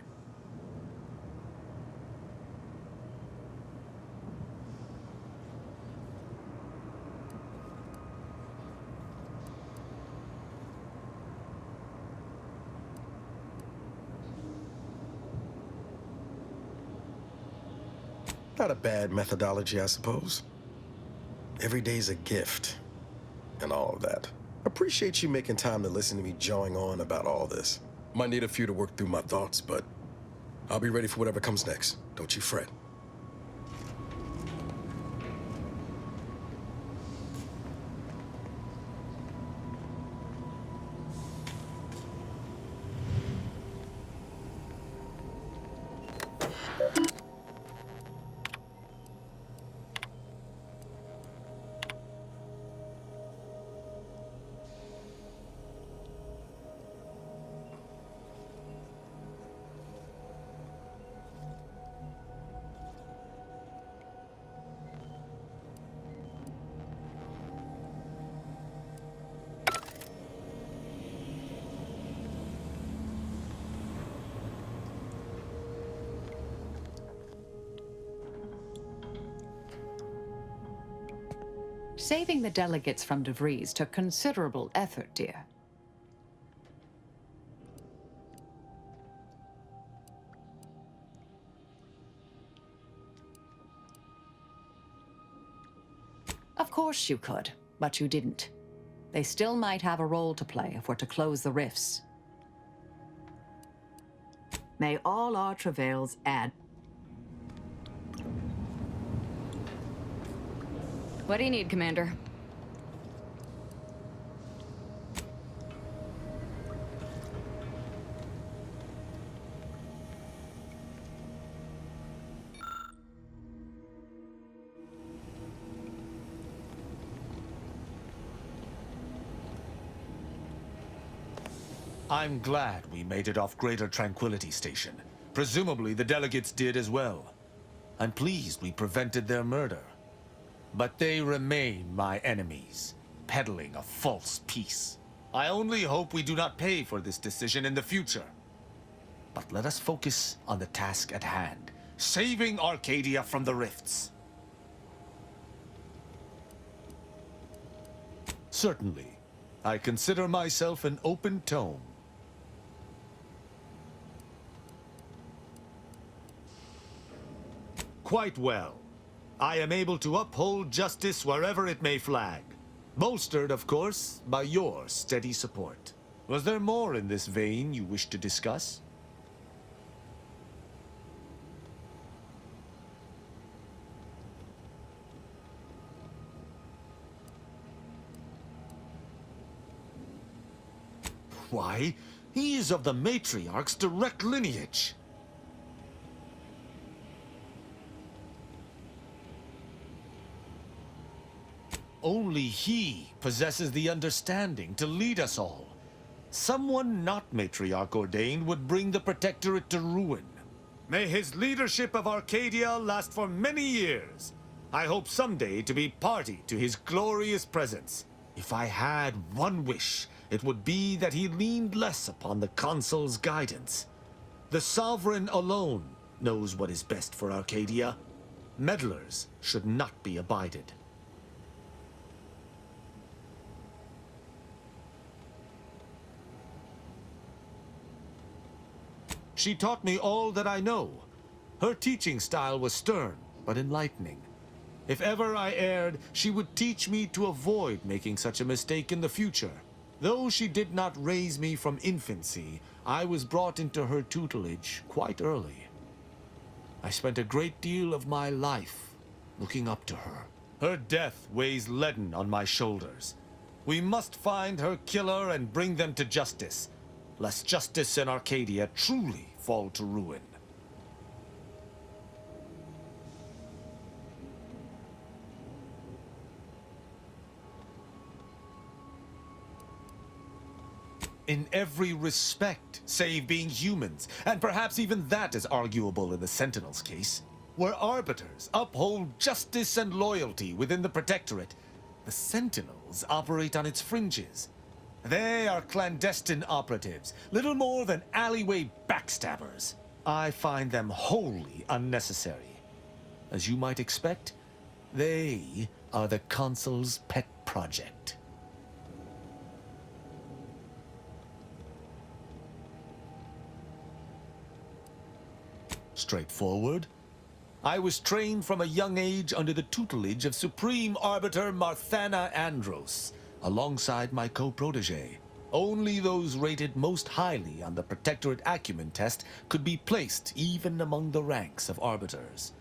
Not a bad methodology, I suppose. Every day's a gift, and all of that. Appreciate you making time to listen to me jawing on about all this. Might need a few to work through my thoughts, but I'll be ready for whatever comes next. Don't you fret. Saving the delegates from DeVries took considerable effort, dear. Of course you could, but you didn't. They still might have a role to play if we're to close the rifts. May all our travails add. What do you need, Commander? I'm glad we made it off Greater Tranquility Station. Presumably the delegates did as well. I'm pleased we prevented their murder. But they remain my enemies, peddling a false peace. I only hope we do not pay for this decision in the future. But let us focus on the task at hand, saving Arcadia from the rifts. Certainly, I consider myself an open tome. Quite well. I am able to uphold justice wherever it may flag. Bolstered, of course, by your steady support. Was there more in this vein you wish to discuss? Why, he is of the matriarch's direct lineage. Only he possesses the understanding to lead us all. Someone not matriarch ordained would bring the Protectorate to ruin. May his leadership of Arcadia last for many years. I hope someday to be party to his glorious presence. If I had one wish, it would be that he leaned less upon the Consul's guidance. The Sovereign alone knows what is best for Arcadia. Meddlers should not be abided. She taught me all that I know. Her teaching style was stern, but enlightening. If ever I erred, she would teach me to avoid making such a mistake in the future. Though she did not raise me from infancy, I was brought into her tutelage quite early. I spent a great deal of my life looking up to her. Her death weighs leaden on my shoulders. We must find her killer and bring them to justice, lest justice in Arcadia truly fall to ruin. In every respect, save being humans, and perhaps even that is arguable in the Sentinel's case. Where arbiters uphold justice and loyalty within the Protectorate, the Sentinels operate on its fringes. They are clandestine operatives, little more than alleyway backstabbers. I find them wholly unnecessary. As you might expect, they are the Consul's pet project. Straightforward. I was trained from a young age under the tutelage of Supreme Arbiter Marthana Andros, alongside my co-protege. Only those rated most highly on the Protectorate Acumen test could be placed even among the ranks of arbiters.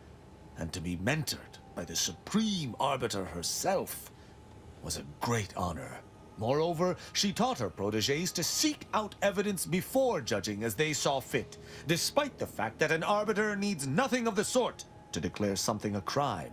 And to be mentored by the Supreme Arbiter herself was a great honor. Moreover, she taught her proteges to seek out evidence before judging as they saw fit, despite the fact that an arbiter needs nothing of the sort to declare something a crime.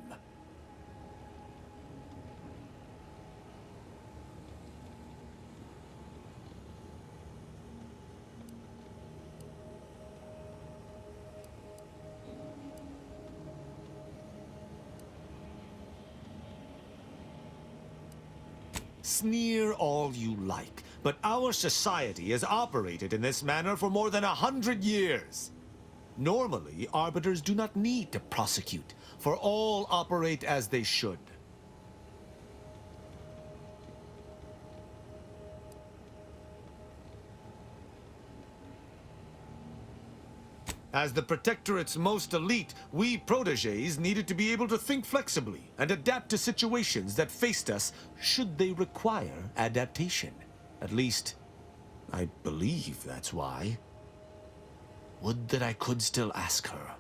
Sneer all you like, but our society has operated in this manner for more than 100 years. Normally, arbiters do not need to prosecute, for all operate as they should. As the Protectorate's most elite, we proteges needed to be able to think flexibly and adapt to situations that faced us should they require adaptation. At least, I believe that's why. Would that I could still ask her.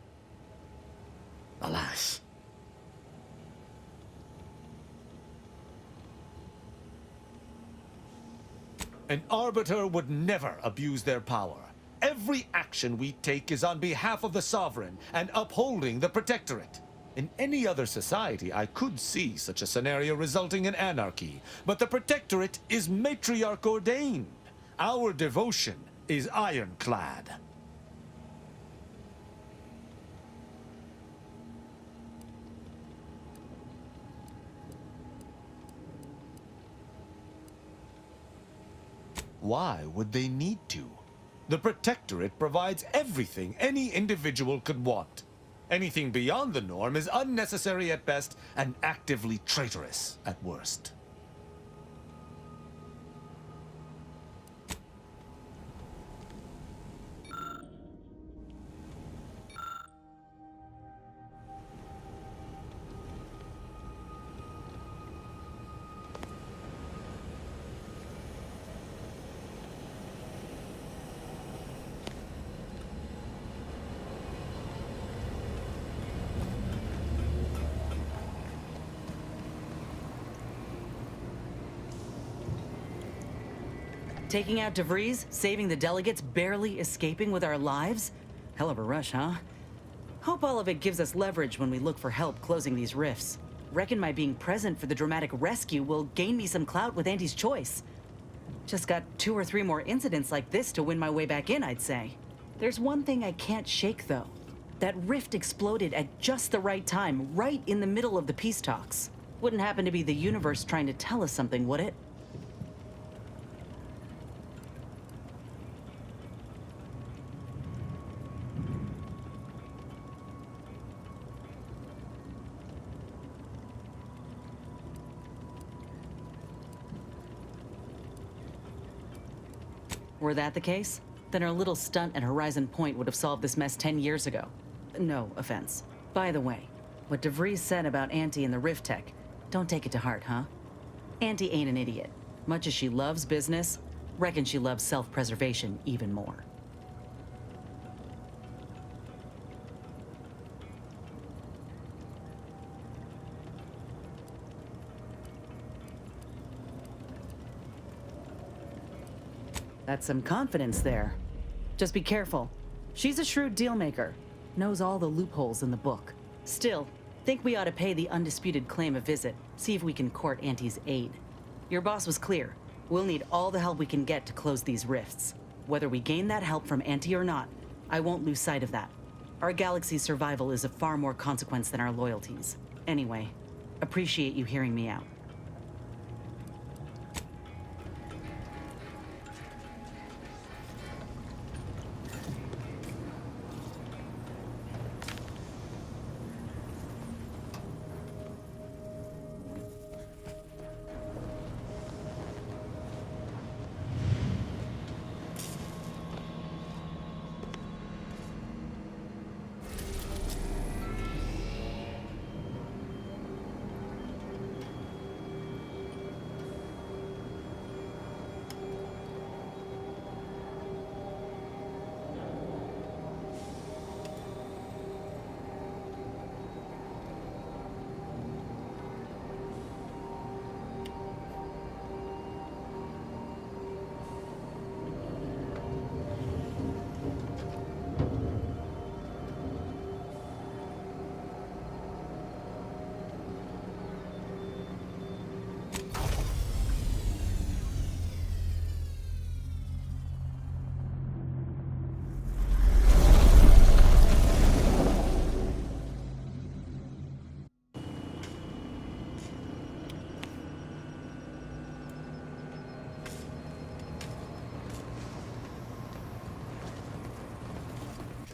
Alas. An arbiter would never abuse their power. Every action we take is on behalf of the Sovereign and upholding the Protectorate. In any other society, I could see such a scenario resulting in anarchy, but the Protectorate is matriarch ordained. Our devotion is ironclad. Why would they need to? The Protectorate provides everything any individual could want. Anything beyond the norm is unnecessary at best and actively traitorous at worst. Taking out DeVries, saving the delegates, barely escaping with our lives? Hell of a rush, huh? Hope all of it gives us leverage when we look for help closing these rifts. Reckon my being present for the dramatic rescue will gain me some clout with Auntie's choice. Just got 2 or 3 more incidents like this to win my way back in, I'd say. There's one thing I can't shake, though. That rift exploded at just the right time, right in the middle of the peace talks. Wouldn't happen to be the universe trying to tell us something, would it? Were that the case, then our little stunt at Horizon Point would have solved this mess 10 years ago. No offense. By the way, what DeVries said about Auntie and the Rift Tech, don't take it to heart, huh? Auntie ain't an idiot. Much as she loves business, reckon she loves self-preservation even more. That's some confidence there. Just be careful. She's a shrewd dealmaker. Knows all the loopholes in the book. Still, think we ought to pay the undisputed claim a visit. See if we can court Auntie's aid. Your boss was clear. We'll need all the help we can get to close these rifts. Whether we gain that help from Auntie or not, I won't lose sight of that. Our galaxy's survival is of far more consequence than our loyalties. Anyway, appreciate you hearing me out.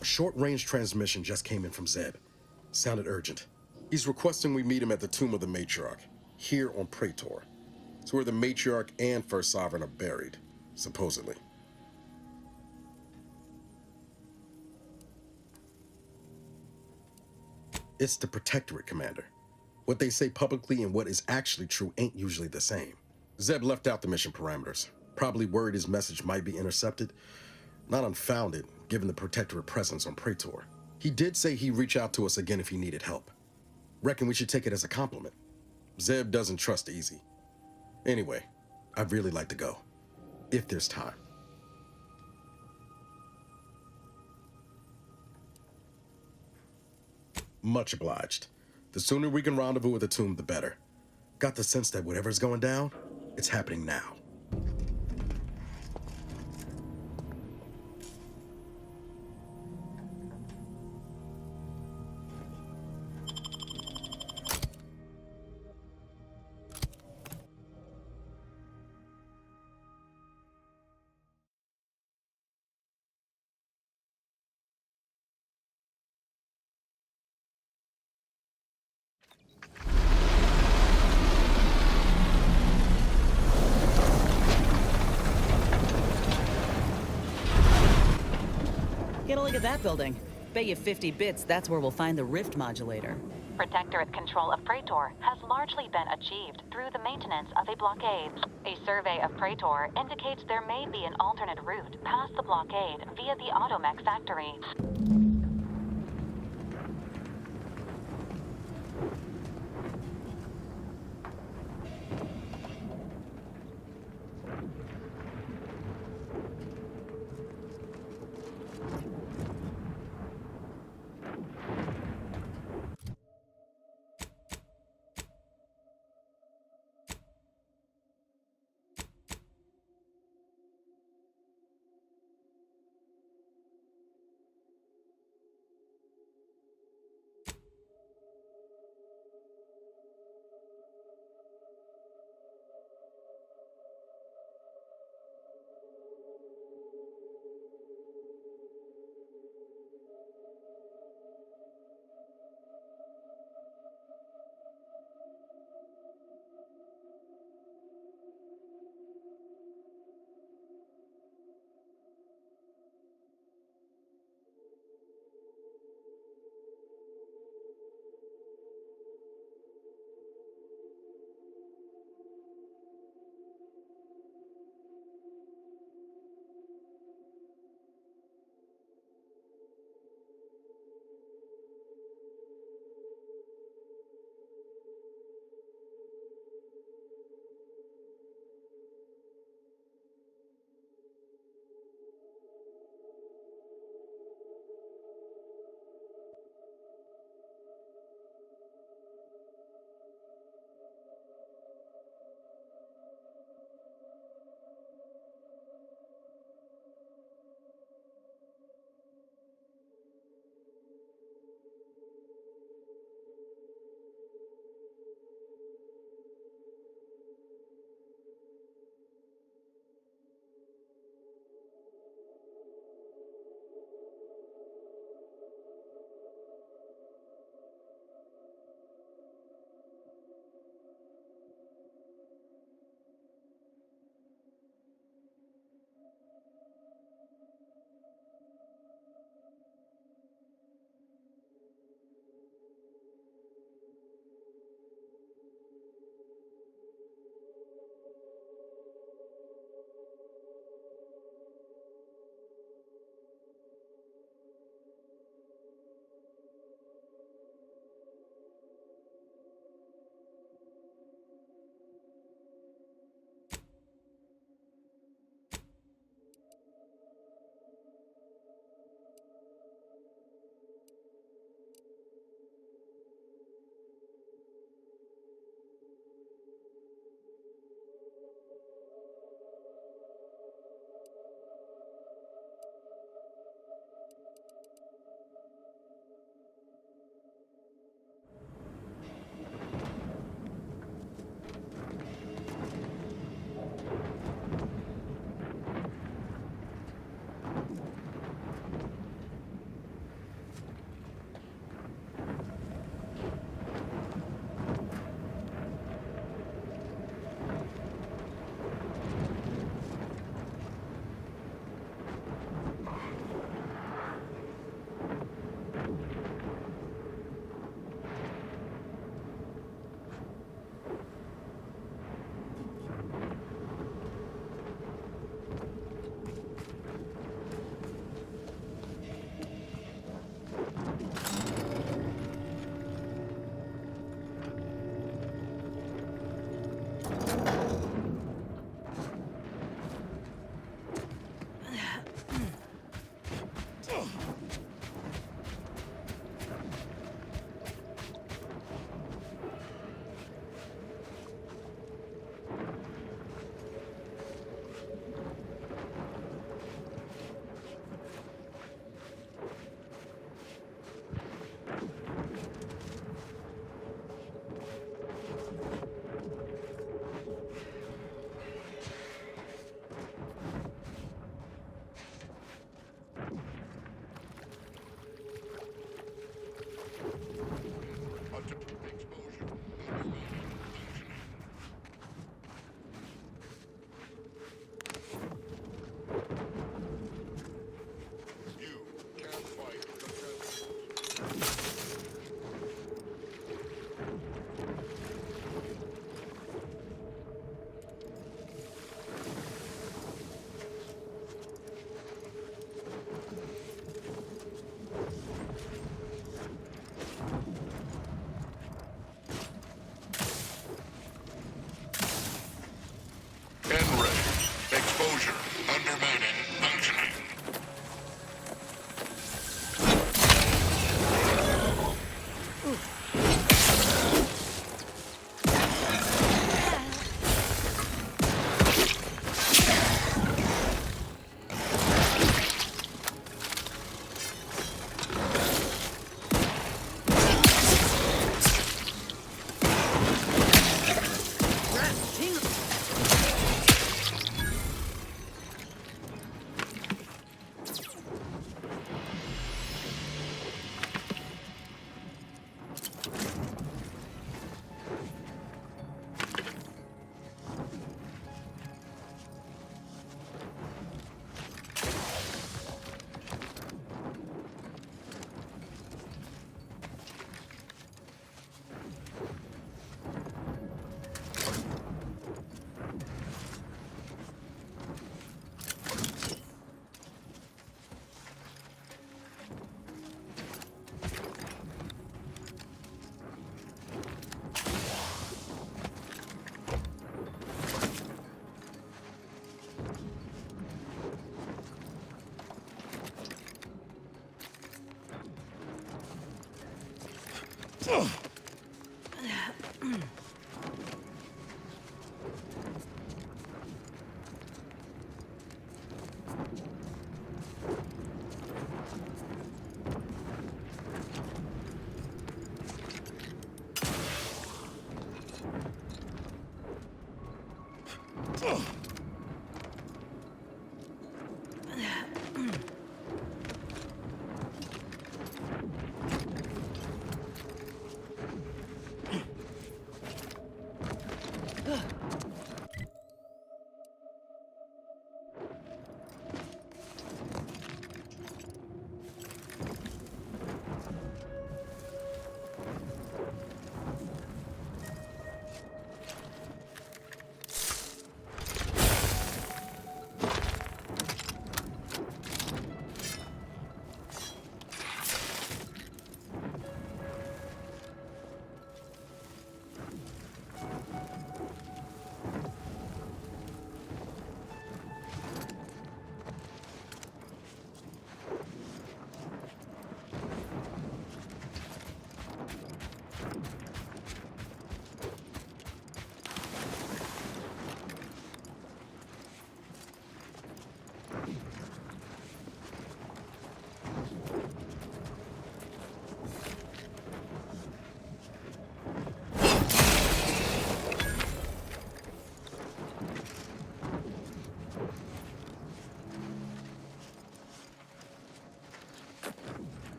A short-range transmission just came in from Zeb. Sounded urgent. He's requesting we meet him at the tomb of the Matriarch, here on Praetor. It's where the Matriarch and First Sovereign are buried, supposedly. It's the Protectorate, Commander. What they say publicly and what is actually true ain't usually the same. Zeb left out the mission parameters, probably worried his message might be intercepted. Not unfounded, given the Protectorate presence on Praetor. He did say he'd reach out to us again if he needed help. Reckon we should take it as a compliment. Zeb doesn't trust easy. Anyway, I'd really like to go, if there's time. Much obliged. The sooner we can rendezvous at the tomb, the better. Got the sense that whatever's going down, it's happening now. Get a look at that building. Bet you 50 bits that's where we'll find the rift modulator. Protectorate control of Praetor has largely been achieved through the maintenance of a blockade. A survey of Praetor indicates there may be an alternate route past the blockade via the Automech factory.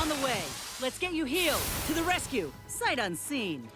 On the way. Let's get you healed. To the rescue. Sight unseen.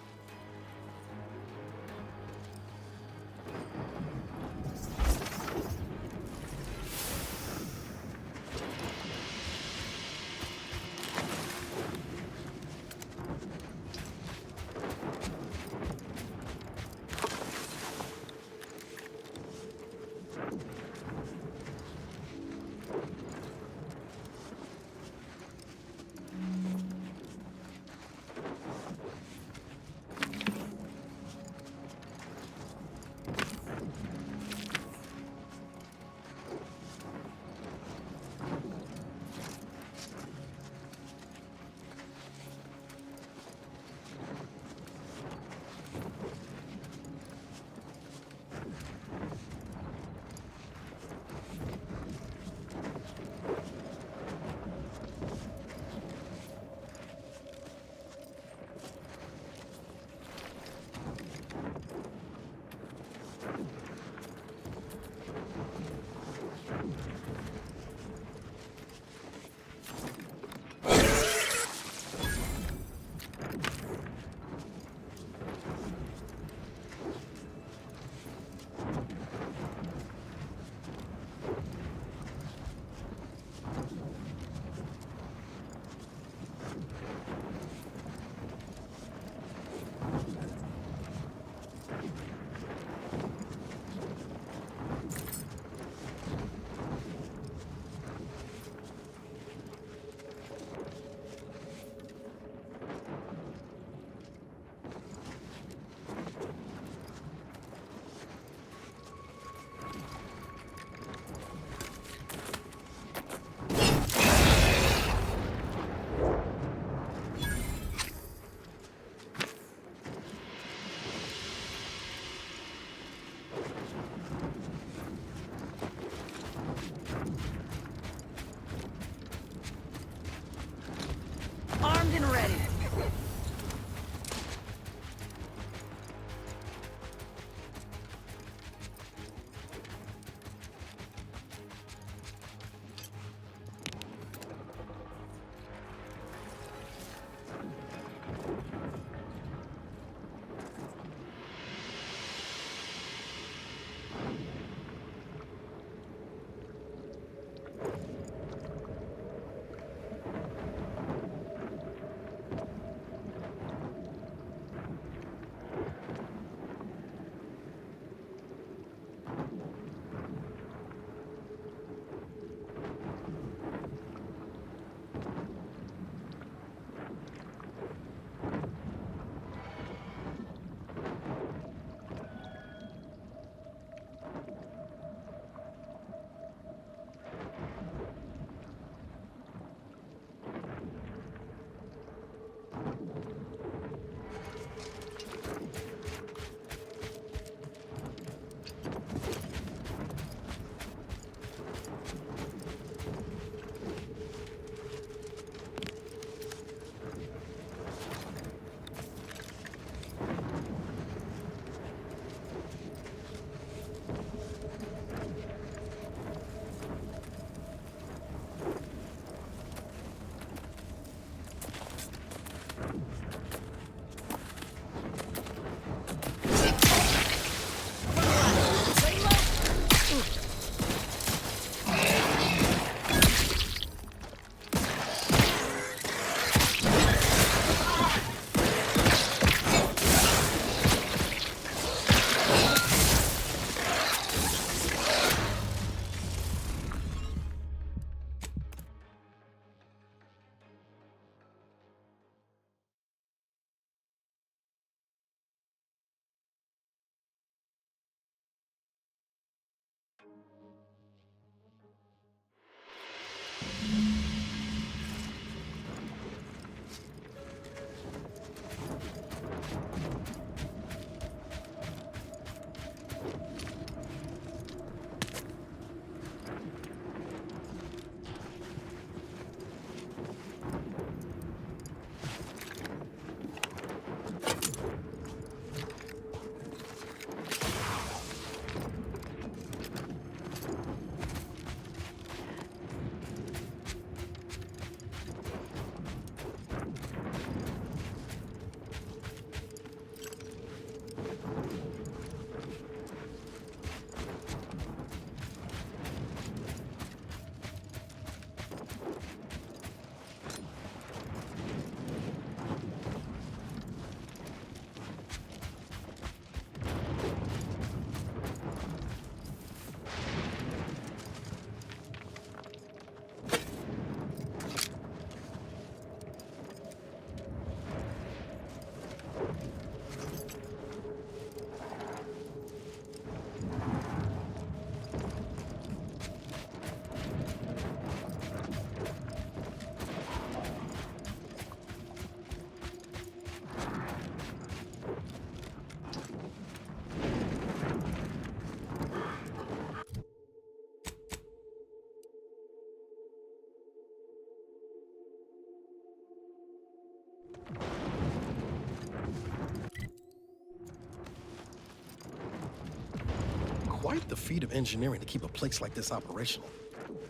Quite the feat of engineering to keep a place like this operational.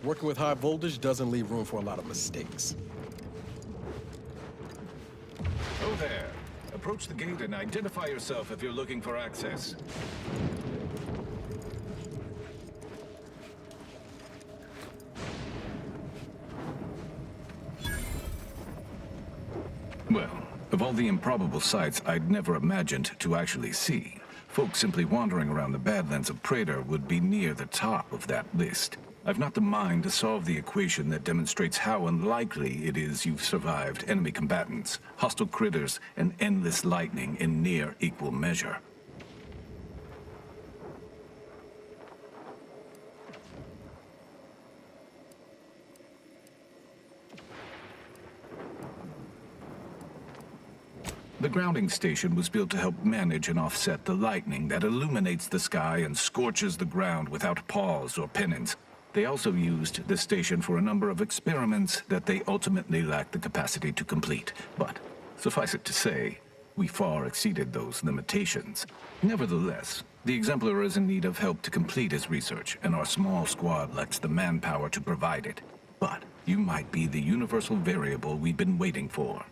Working with high voltage doesn't leave room for a lot of mistakes. Oh there. Approach the gate and identify yourself if you're looking for access. Well, of all the improbable sights I'd never imagined to actually see, folks simply wandering around the Badlands of Praetor would be near the top of that list. I've not the mind to solve the equation that demonstrates how unlikely it is you've survived enemy combatants, hostile critters, and endless lightning in near equal measure. The grounding station was built to help manage and offset the lightning that illuminates the sky and scorches the ground without pause or penance. They also used the station for a number of experiments that they ultimately lacked the capacity to complete. But, suffice it to say, we far exceeded those limitations. Nevertheless, the Exemplar is in need of help to complete his research, and our small squad lacks the manpower to provide it. But you might be the universal variable we've been waiting for.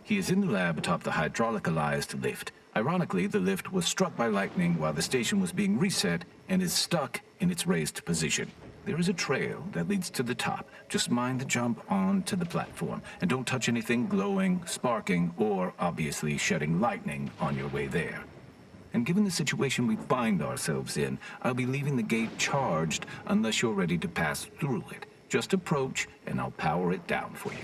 He is in the lab atop the hydraulicalized lift. Ironically, the lift was struck by lightning while the station was being reset and is stuck in its raised position. There is a trail that leads to the top. Just mind the jump onto the platform, and don't touch anything glowing, sparking, or obviously shedding lightning on your way there. And given the situation we find ourselves in, I'll be leaving the gate charged unless you're ready to pass through it. Just approach, and I'll power it down for you.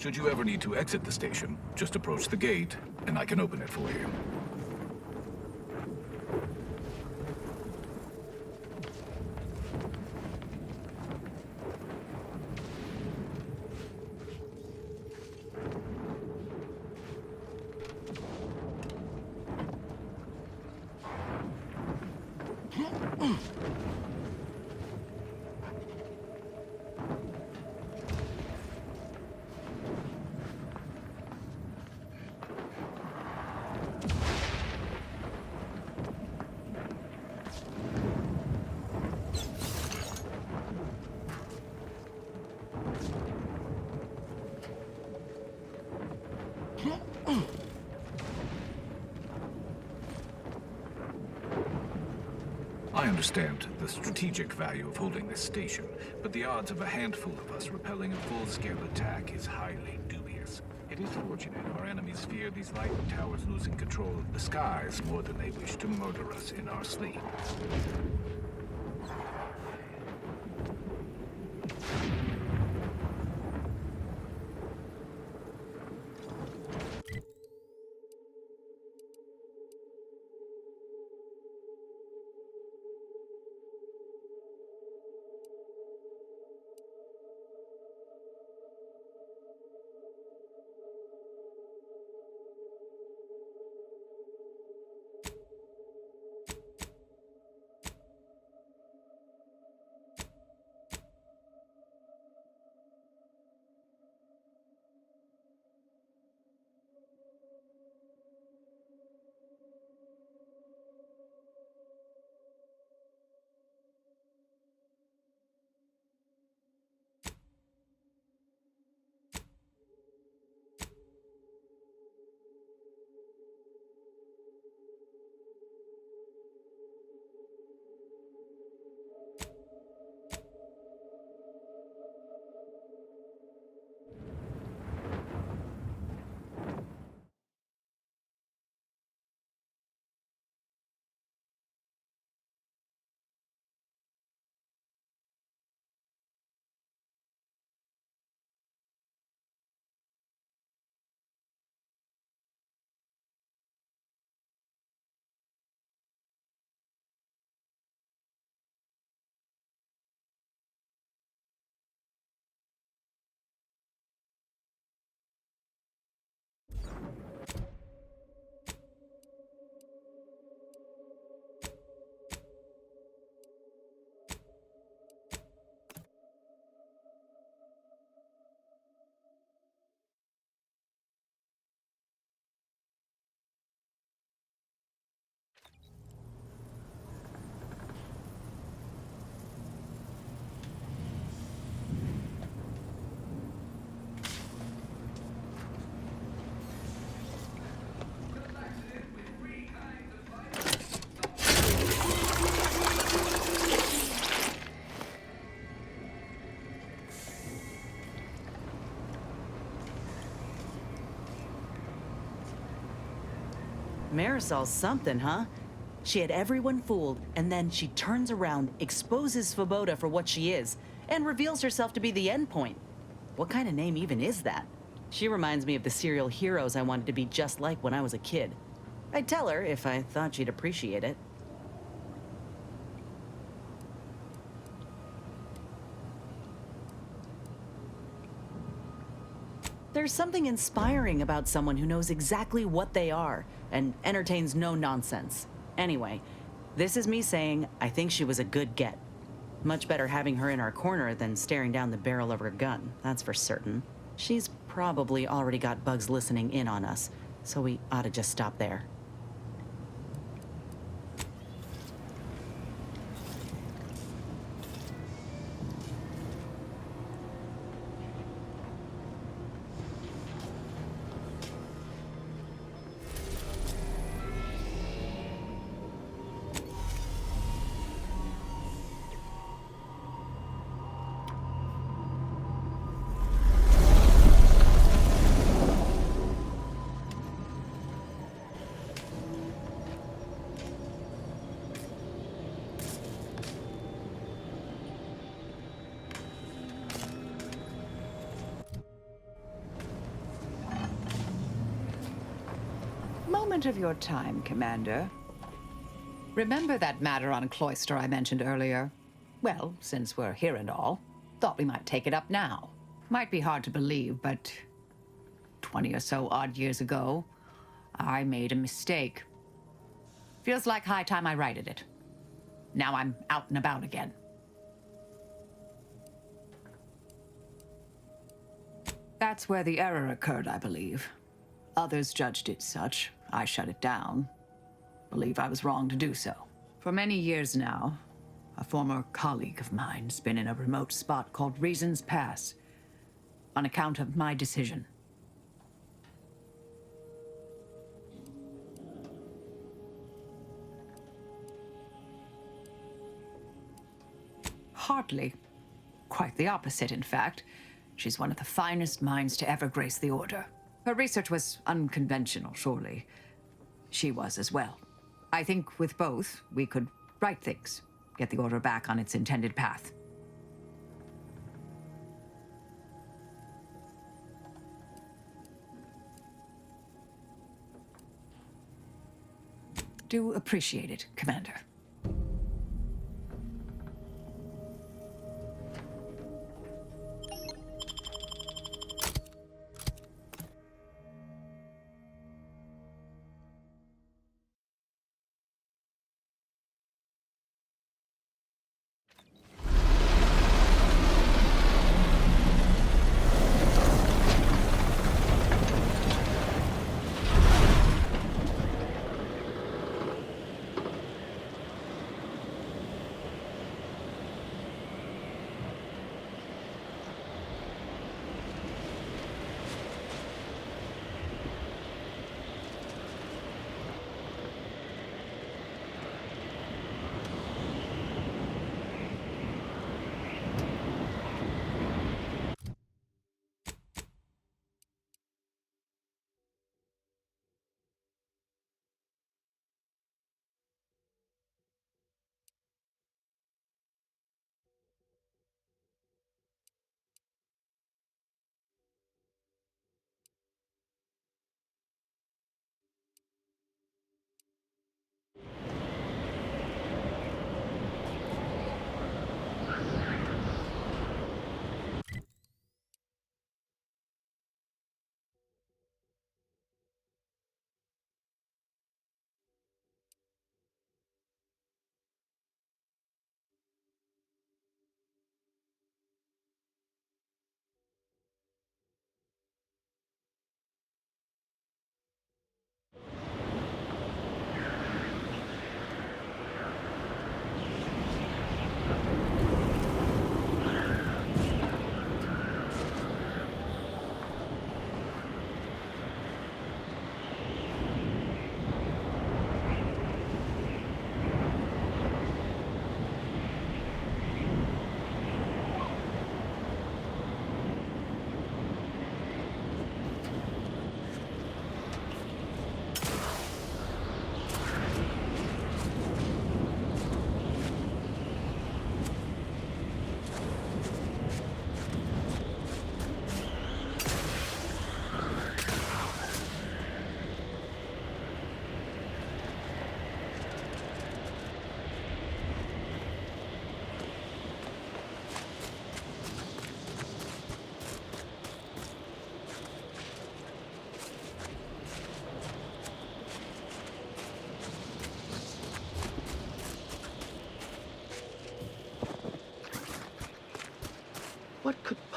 Should you ever need to exit the station, just approach the gate, and I can open it for you. I understand the strategic value of holding this station, but the odds of a handful of us repelling a full-scale attack is highly dubious. It is fortunate our enemies fear these lightning towers losing control of the skies more than they wish to murder us in our sleep. Marisol's something, huh? She had everyone fooled, and then she turns around, exposes Svoboda for what she is, and reveals herself to be the endpoint. What kind of name even is that? She reminds me of the serial heroes I wanted to be just like when I was a kid. I'd tell her if I thought she'd appreciate it. There's something inspiring about someone who knows exactly what they are and entertains no nonsense. Anyway, this is me saying I think she was a good get. Much better having her in our corner than staring down the barrel of her gun, that's for certain. She's probably already got bugs listening in on us, so we ought to just stop there. Moment of your time, Commander. Remember that matter on Cloister I mentioned earlier? Well, since we're here and all, thought we might take it up now. Might be hard to believe, but 20 or so odd years ago, I made a mistake. Feels like high time I righted it. Now I'm out and about again. That's where the error occurred, I believe. Others judged it such. I shut it down. Believe I was wrong to do so. For many years now, a former colleague of mine's been in a remote spot called Reasons Pass, on account of my decision. Hardly. Quite the opposite, in fact. She's one of the finest minds to ever grace the Order. Her research was unconventional, surely. She was as well. I think with both, we could right things, get the Order back on its intended path. Do appreciate it, Commander.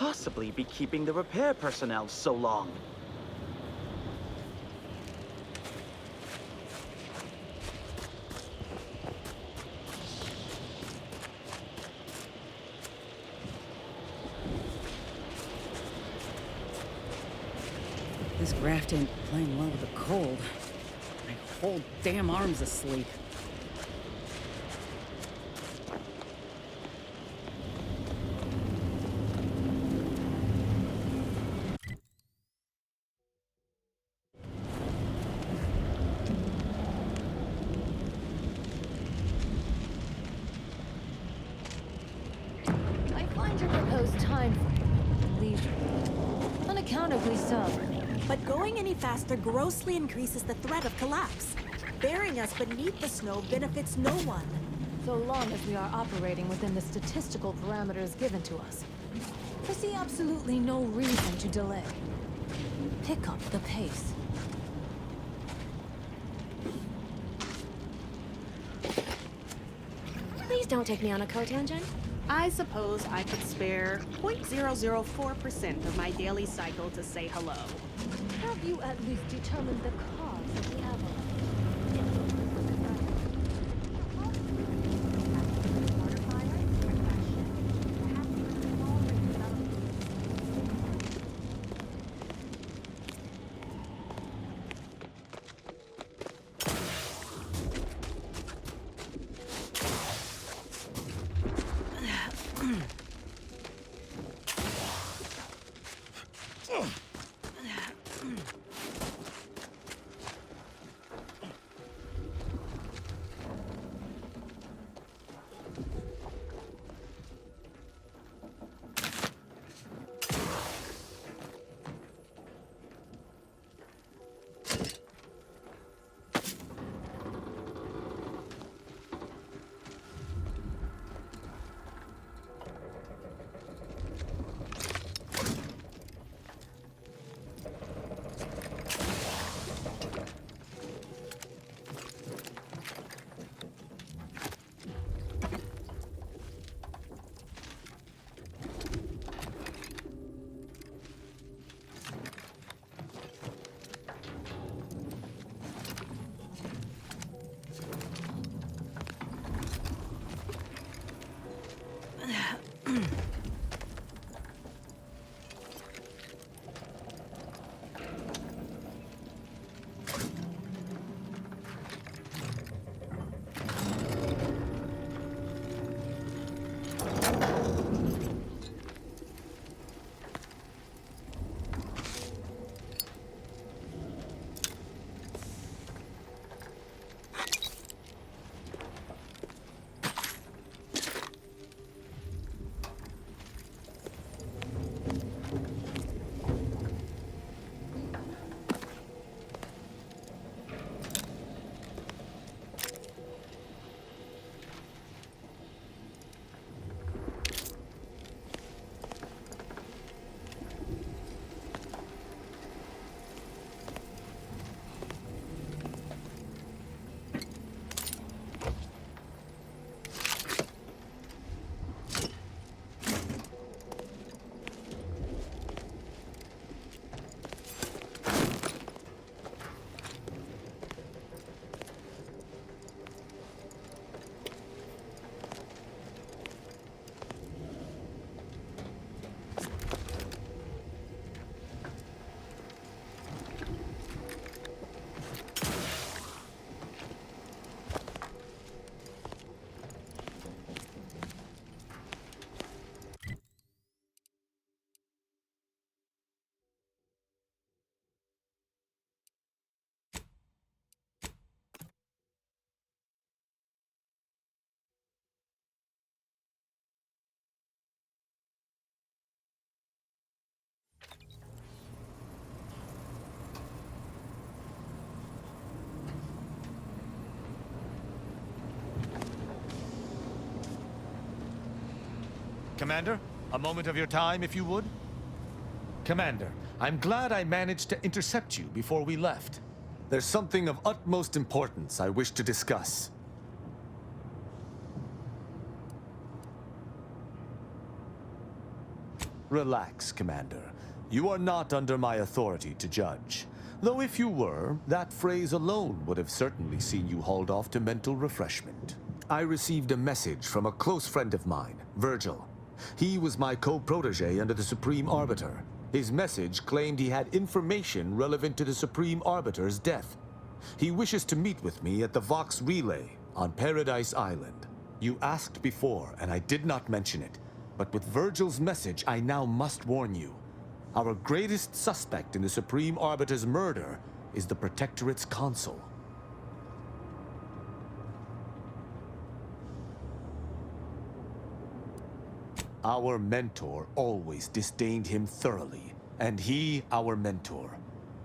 possibly be keeping the repair personnel so long? This graft ain't playing well with the cold. My whole damn arm's asleep. I find your proposed time leisurely. Unaccountably so. But going any faster grossly increases the threat of collapse. Burying us beneath the snow benefits no one. So long as we are operating within the statistical parameters given to us. I see absolutely no reason to delay. Pick up the pace. Please don't take me on a cotangent. I suppose I could spare 0.004% of my daily cycle to say hello. Have you at least determined the cause of the avalanche? Commander, a moment of your time, if you would? Commander, I'm glad I managed to intercept you before we left. There's something of utmost importance I wish to discuss. Relax, Commander. You are not under my authority to judge. Though if you were, that phrase alone would have certainly seen you hauled off to mental refreshment. I received a message from a close friend of mine, Virgil. He was my co-protege under the Supreme Arbiter. His message claimed he had information relevant to the Supreme Arbiter's death. He wishes to meet with me at the Vox Relay on Paradise Island. You asked before, and I did not mention it. But with Virgil's message, I now must warn you. Our greatest suspect in the Supreme Arbiter's murder is the Protectorate's consul. Our mentor always disdained him thoroughly, and he our mentor.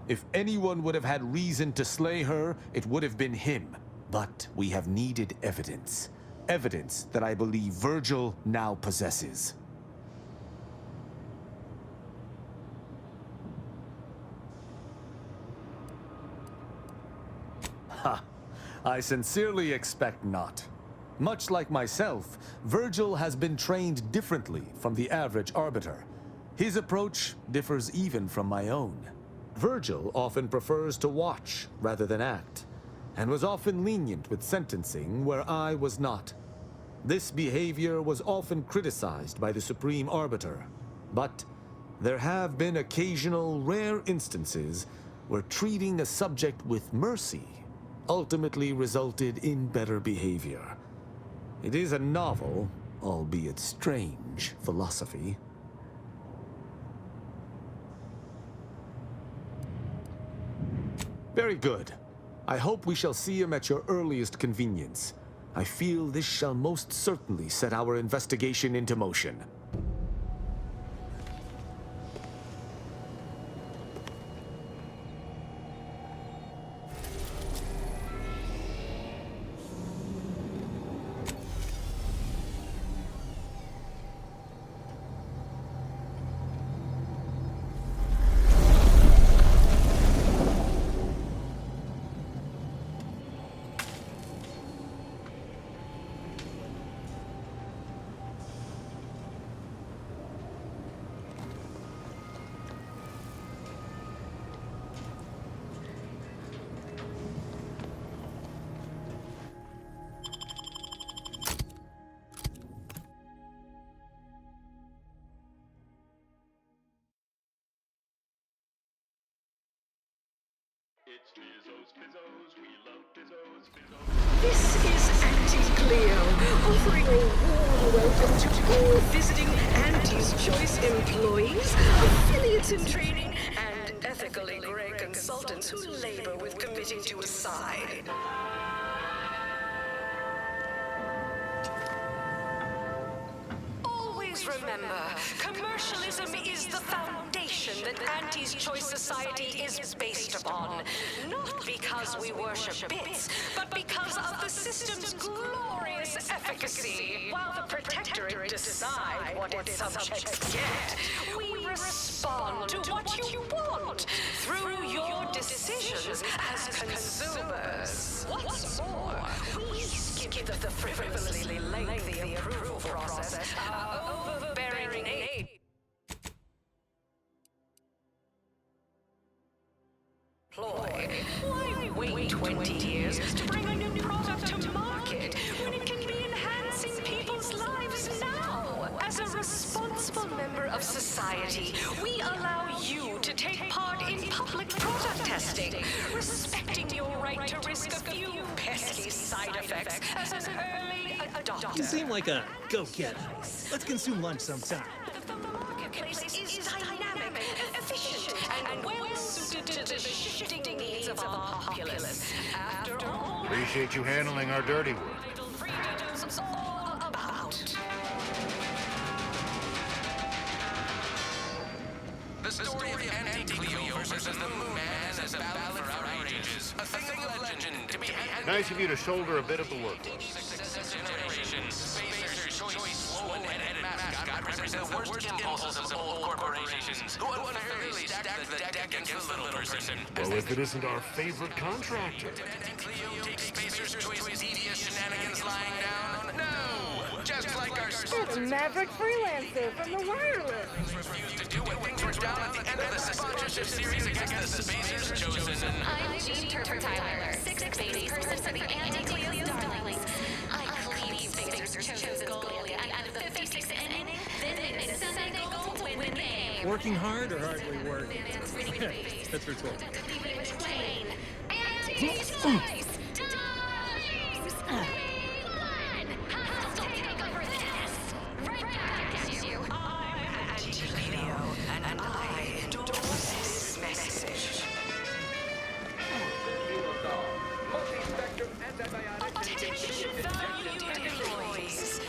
If anyone would have had reason to slay her, it would have been him. But we have needed evidence. Evidence that I believe Virgil now possesses. Ha! I sincerely expect not. Much like myself, Virgil has been trained differently from the average Arbiter. His approach differs even from my own. Virgil often prefers to watch rather than act, and was often lenient with sentencing where I was not. This behavior was often criticized by the Supreme Arbiter, but there have been occasional rare instances where treating a subject with mercy ultimately resulted in better behavior. It is a novel, albeit strange, philosophy. Very good. I hope we shall see him at your earliest convenience. I feel this shall most certainly set our investigation into motion. This is Auntie Cleo, offering a warm welcome to all visiting Auntie's Choice employees, affiliates in training, and ethically grey consultants who labor with committing to a side. Always remember, commercialism is the foundation that Auntie's Choice Society is based upon. Not because we worship bits, but because of the system's glorious efficacy. While the Protectorate decide what its subjects get, we respond to what you want through your decisions as consumers. What's more, we skip the frivolously lengthy approval process, overbearing aid. Why wait 20 years to bring a new product to market when it can be enhancing people's lives now? As a responsible member of society, we allow you to take part in public product testing, respecting your right to risk a few pesky side effects as an early adopter. You seem like a go-getter. Let's consume lunch sometime. The marketplace is dynamic, efficient, and well-suited to the shifting needs of our populace. After all, Appreciate you handling our dirty work. freedom's all about. The story of Anti-Cleo versus the Moon Man is a ballad for outrages. A thing of legend to be handled. Nice of you to shoulder a bit of the workload. Spacer's choice, slow-headed mascot represents the worst impulses of old corporations who unfairly stack the deck against the little person. Well, if it isn't our favorite contractor. Cleo takes Spacer's choice devious shenanigans lying down? No! Just like our A maverick freelancer from the wireless. Refused to do when things were down at the end of the sponsorship series against the Spacers chosen. I'm Jean Turper Tyler, sixth base person for the Anti-Cleo's Darlings. I cleave Spacers chosen goalie out of the 56th inning, then they made a Sunday goal to win the game. Working hard or hardly work? That's rhetorical. Anti-choice! Darlings! Hostile takeover this! Right back at you! I'm Anti-Cleo, and I endorse this message. Attention valued employees.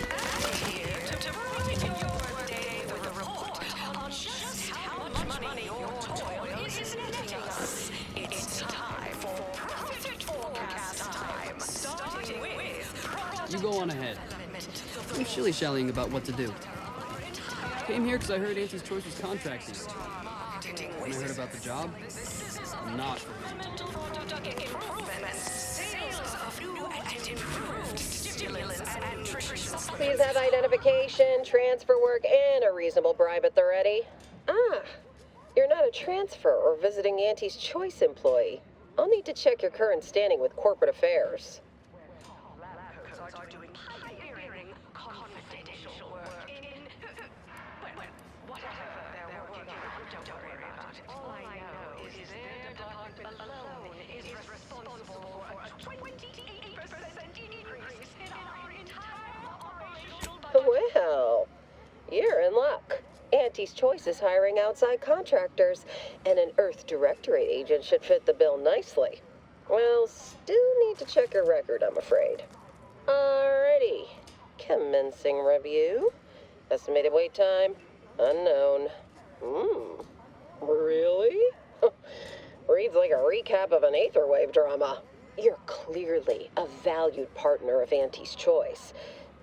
I'm here to bring your day the report on just how much money your toil is netting us. It's time for profit forecast time, starting with... You go on ahead. I'm shilly-shallying about what to do. Came here because I heard Auntie's Choice was contracting. When I heard about the job, not for me. Please have identification, transfer work, and a reasonable bribe at the ready. Ah, you're not a transfer or visiting Auntie's Choice employee. I'll need to check your current standing with corporate affairs. Well, you're in luck. Auntie's Choice is hiring outside contractors, and an Earth Directorate agent should fit the bill nicely. Well, still need to check your record, I'm afraid. Alrighty. Commencing review. Estimated wait time? Unknown. Really? Reads like a recap of an Aetherwave drama. You're clearly a valued partner of Auntie's Choice.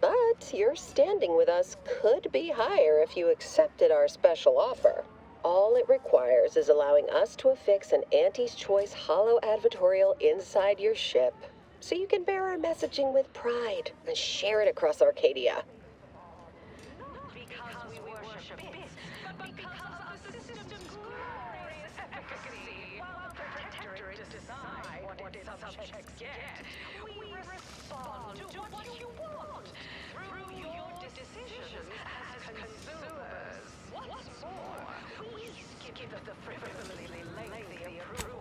But your standing with us could be higher if you accepted our special offer. All it requires is allowing us to affix an Auntie's Choice holo advertorial inside your ship, so you can bear our messaging with pride and share it across Arcadia.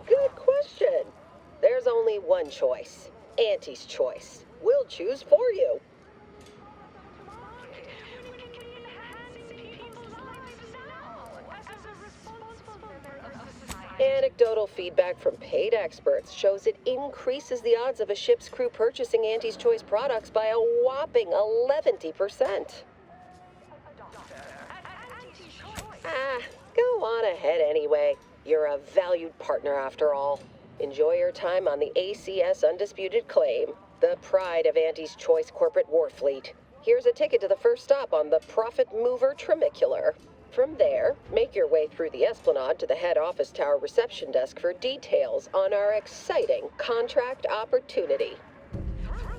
Good question. There's only one choice. Auntie's Choice. We'll choose for you. Anecdotal feedback from paid experts shows it increases the odds of a ship's crew purchasing Auntie's Choice products by a whopping 11%. Go on ahead anyway. You're a valued partner after all. Enjoy your time on the ACS Undisputed Claim, the pride of Auntie's Choice corporate war fleet. Here's a ticket to the first stop on the Profit Mover Trimicular. From there, make your way through the Esplanade to the head office tower reception desk for details on our exciting contract opportunity.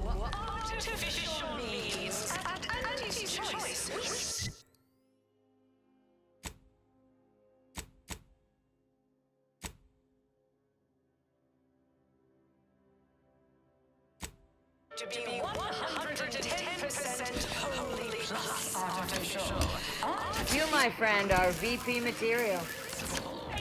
Artificial needs at Auntie's Choice. To be 110% wholly plus artificial. You, my friend, are VP material.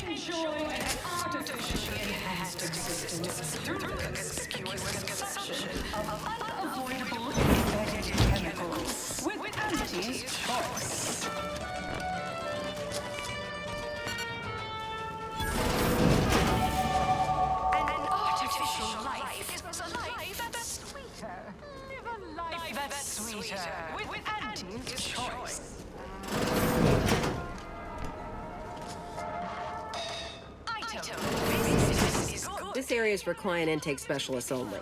Enjoy an artificially enhanced existence through the conspicuous consumption of unavoidable embedded chemicals with Auntie's Choice. An artificial life is a life that's sweeter. Live a life that's sweeter with Auntie's Choice. This area is for client intake specialists only.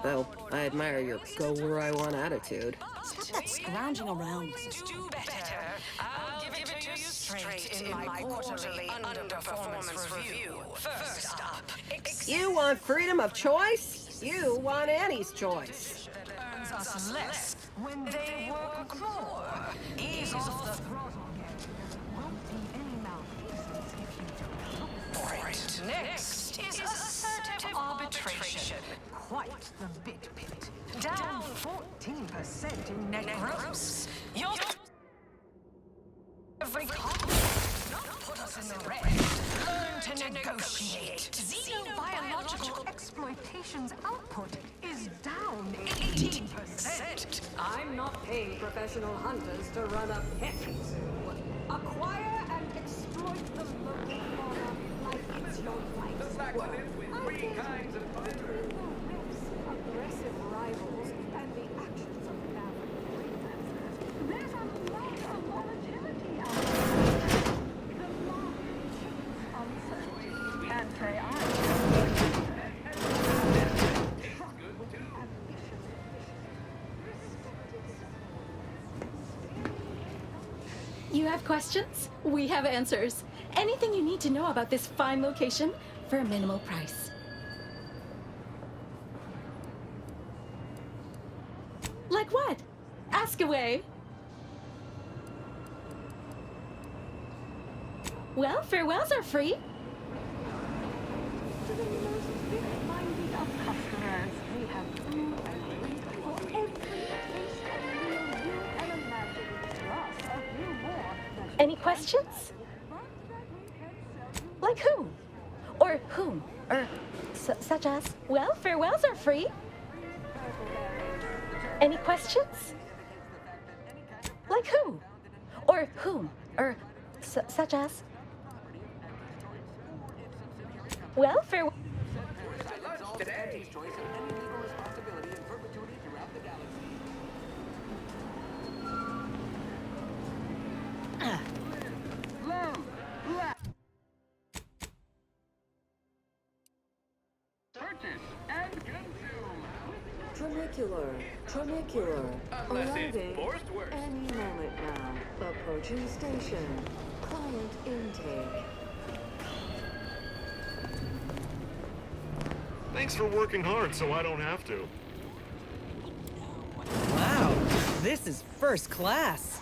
Though, I admire your go-where-I-want attitude. Stop that scrounging around. Do better. I'll give it to you straight in my quarterly underperformance review. First up, You want freedom of choice? You want Annie's Choice. earns us less when they work more. Ease off the throttle, there won't be any malfeasance if you don't. Right. Next is assertive arbitration. Quite the bit pit. Down 14% in net gross. You're every call. Not put us in the red. Learn to negotiate. Xenobiological exploitation's output is down 18%. I'm not paying professional hunters to run a pet zoo. Acquire and exploit the local fauna like it's your life's work. Three kinds of fun. Aggressive rivals and the actions of maverick freelancers. There's a lot of volatility out there. The large uncertainty and say You have questions? We have answers. Anything you need to know about this fine location for a minimal price. Like what? Ask away. Well, farewells are free. To the most big-minded of customers, we have food and drink for every taste and meal you can imagine, plus a few more that Any questions? Like whom? Or whom? Or such as? Well, farewells are free. Any questions? Like who? Or whom? Or such as? Well, farewell. Tronicular. Arriving any moment now. Approaching station. Client intake. Thanks for working hard so I don't have to. Wow, this is first class.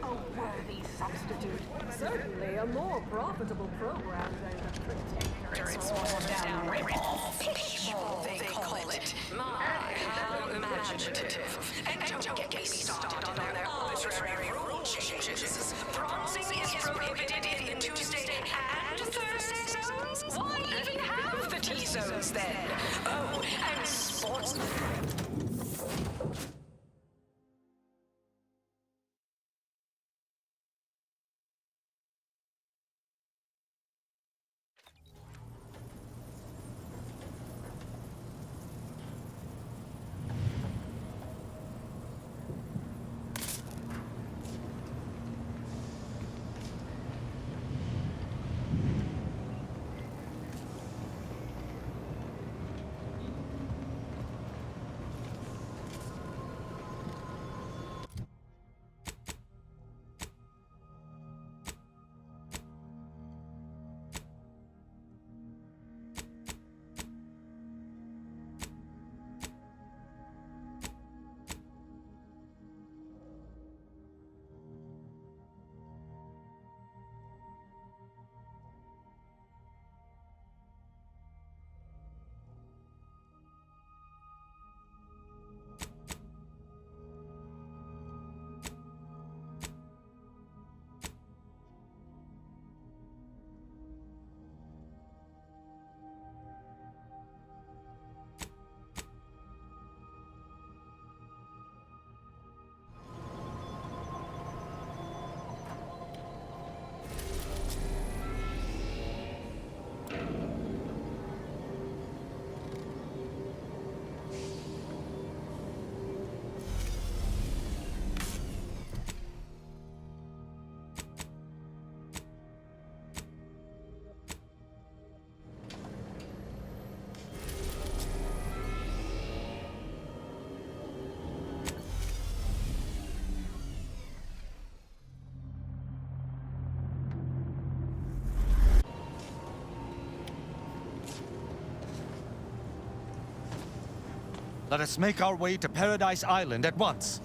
A worthy substitute. Certainly a more profitable program than the Protectorate's down Pitchball, they call it. My, how imaginative. And don't get me started on their arbitrary rule changes. Bronzing is prohibited in the Tuesday and Thursday zones. Why even have the T-zones then? Oh, and sports... Let us make our way to Paradise Island at once.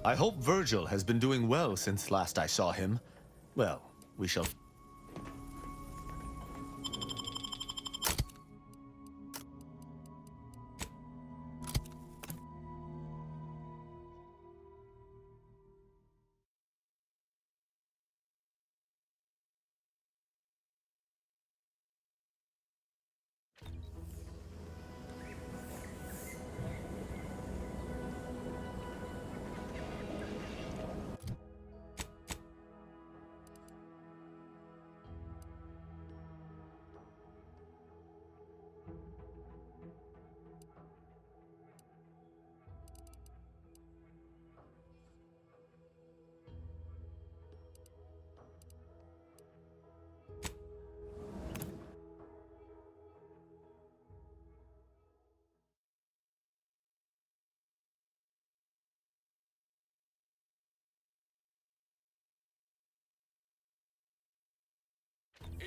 I hope Virgil has been doing well since last I saw him. Well, we shall...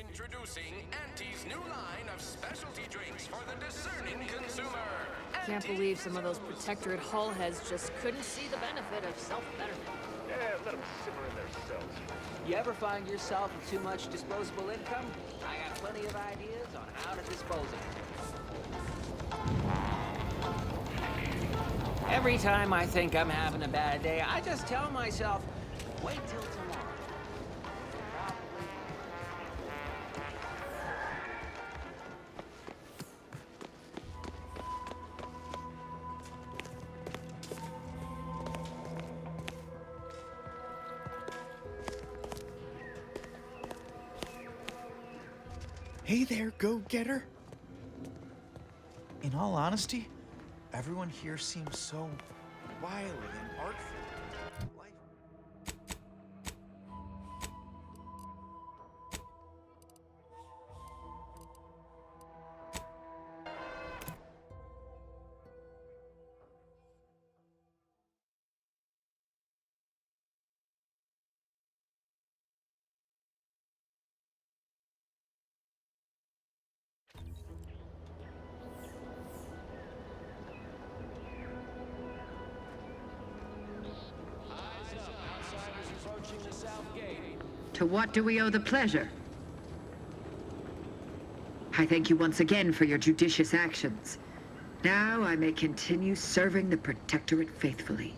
Introducing Auntie's new line of specialty drinks for the discerning consumer. Can't believe some of those Protectorate hull heads just couldn't see the benefit of self-betterment. Yeah, let them simmer in their cells. You ever find yourself with too much disposable income? I got plenty of ideas on how to dispose of it. Every time I think I'm having a bad day, I just tell myself, wait till tomorrow. Hey there, go-getter. In all honesty, everyone here seems so wily and artful. To what do we owe the pleasure? I thank you once again for your judicious actions. Now I may continue serving the Protectorate faithfully.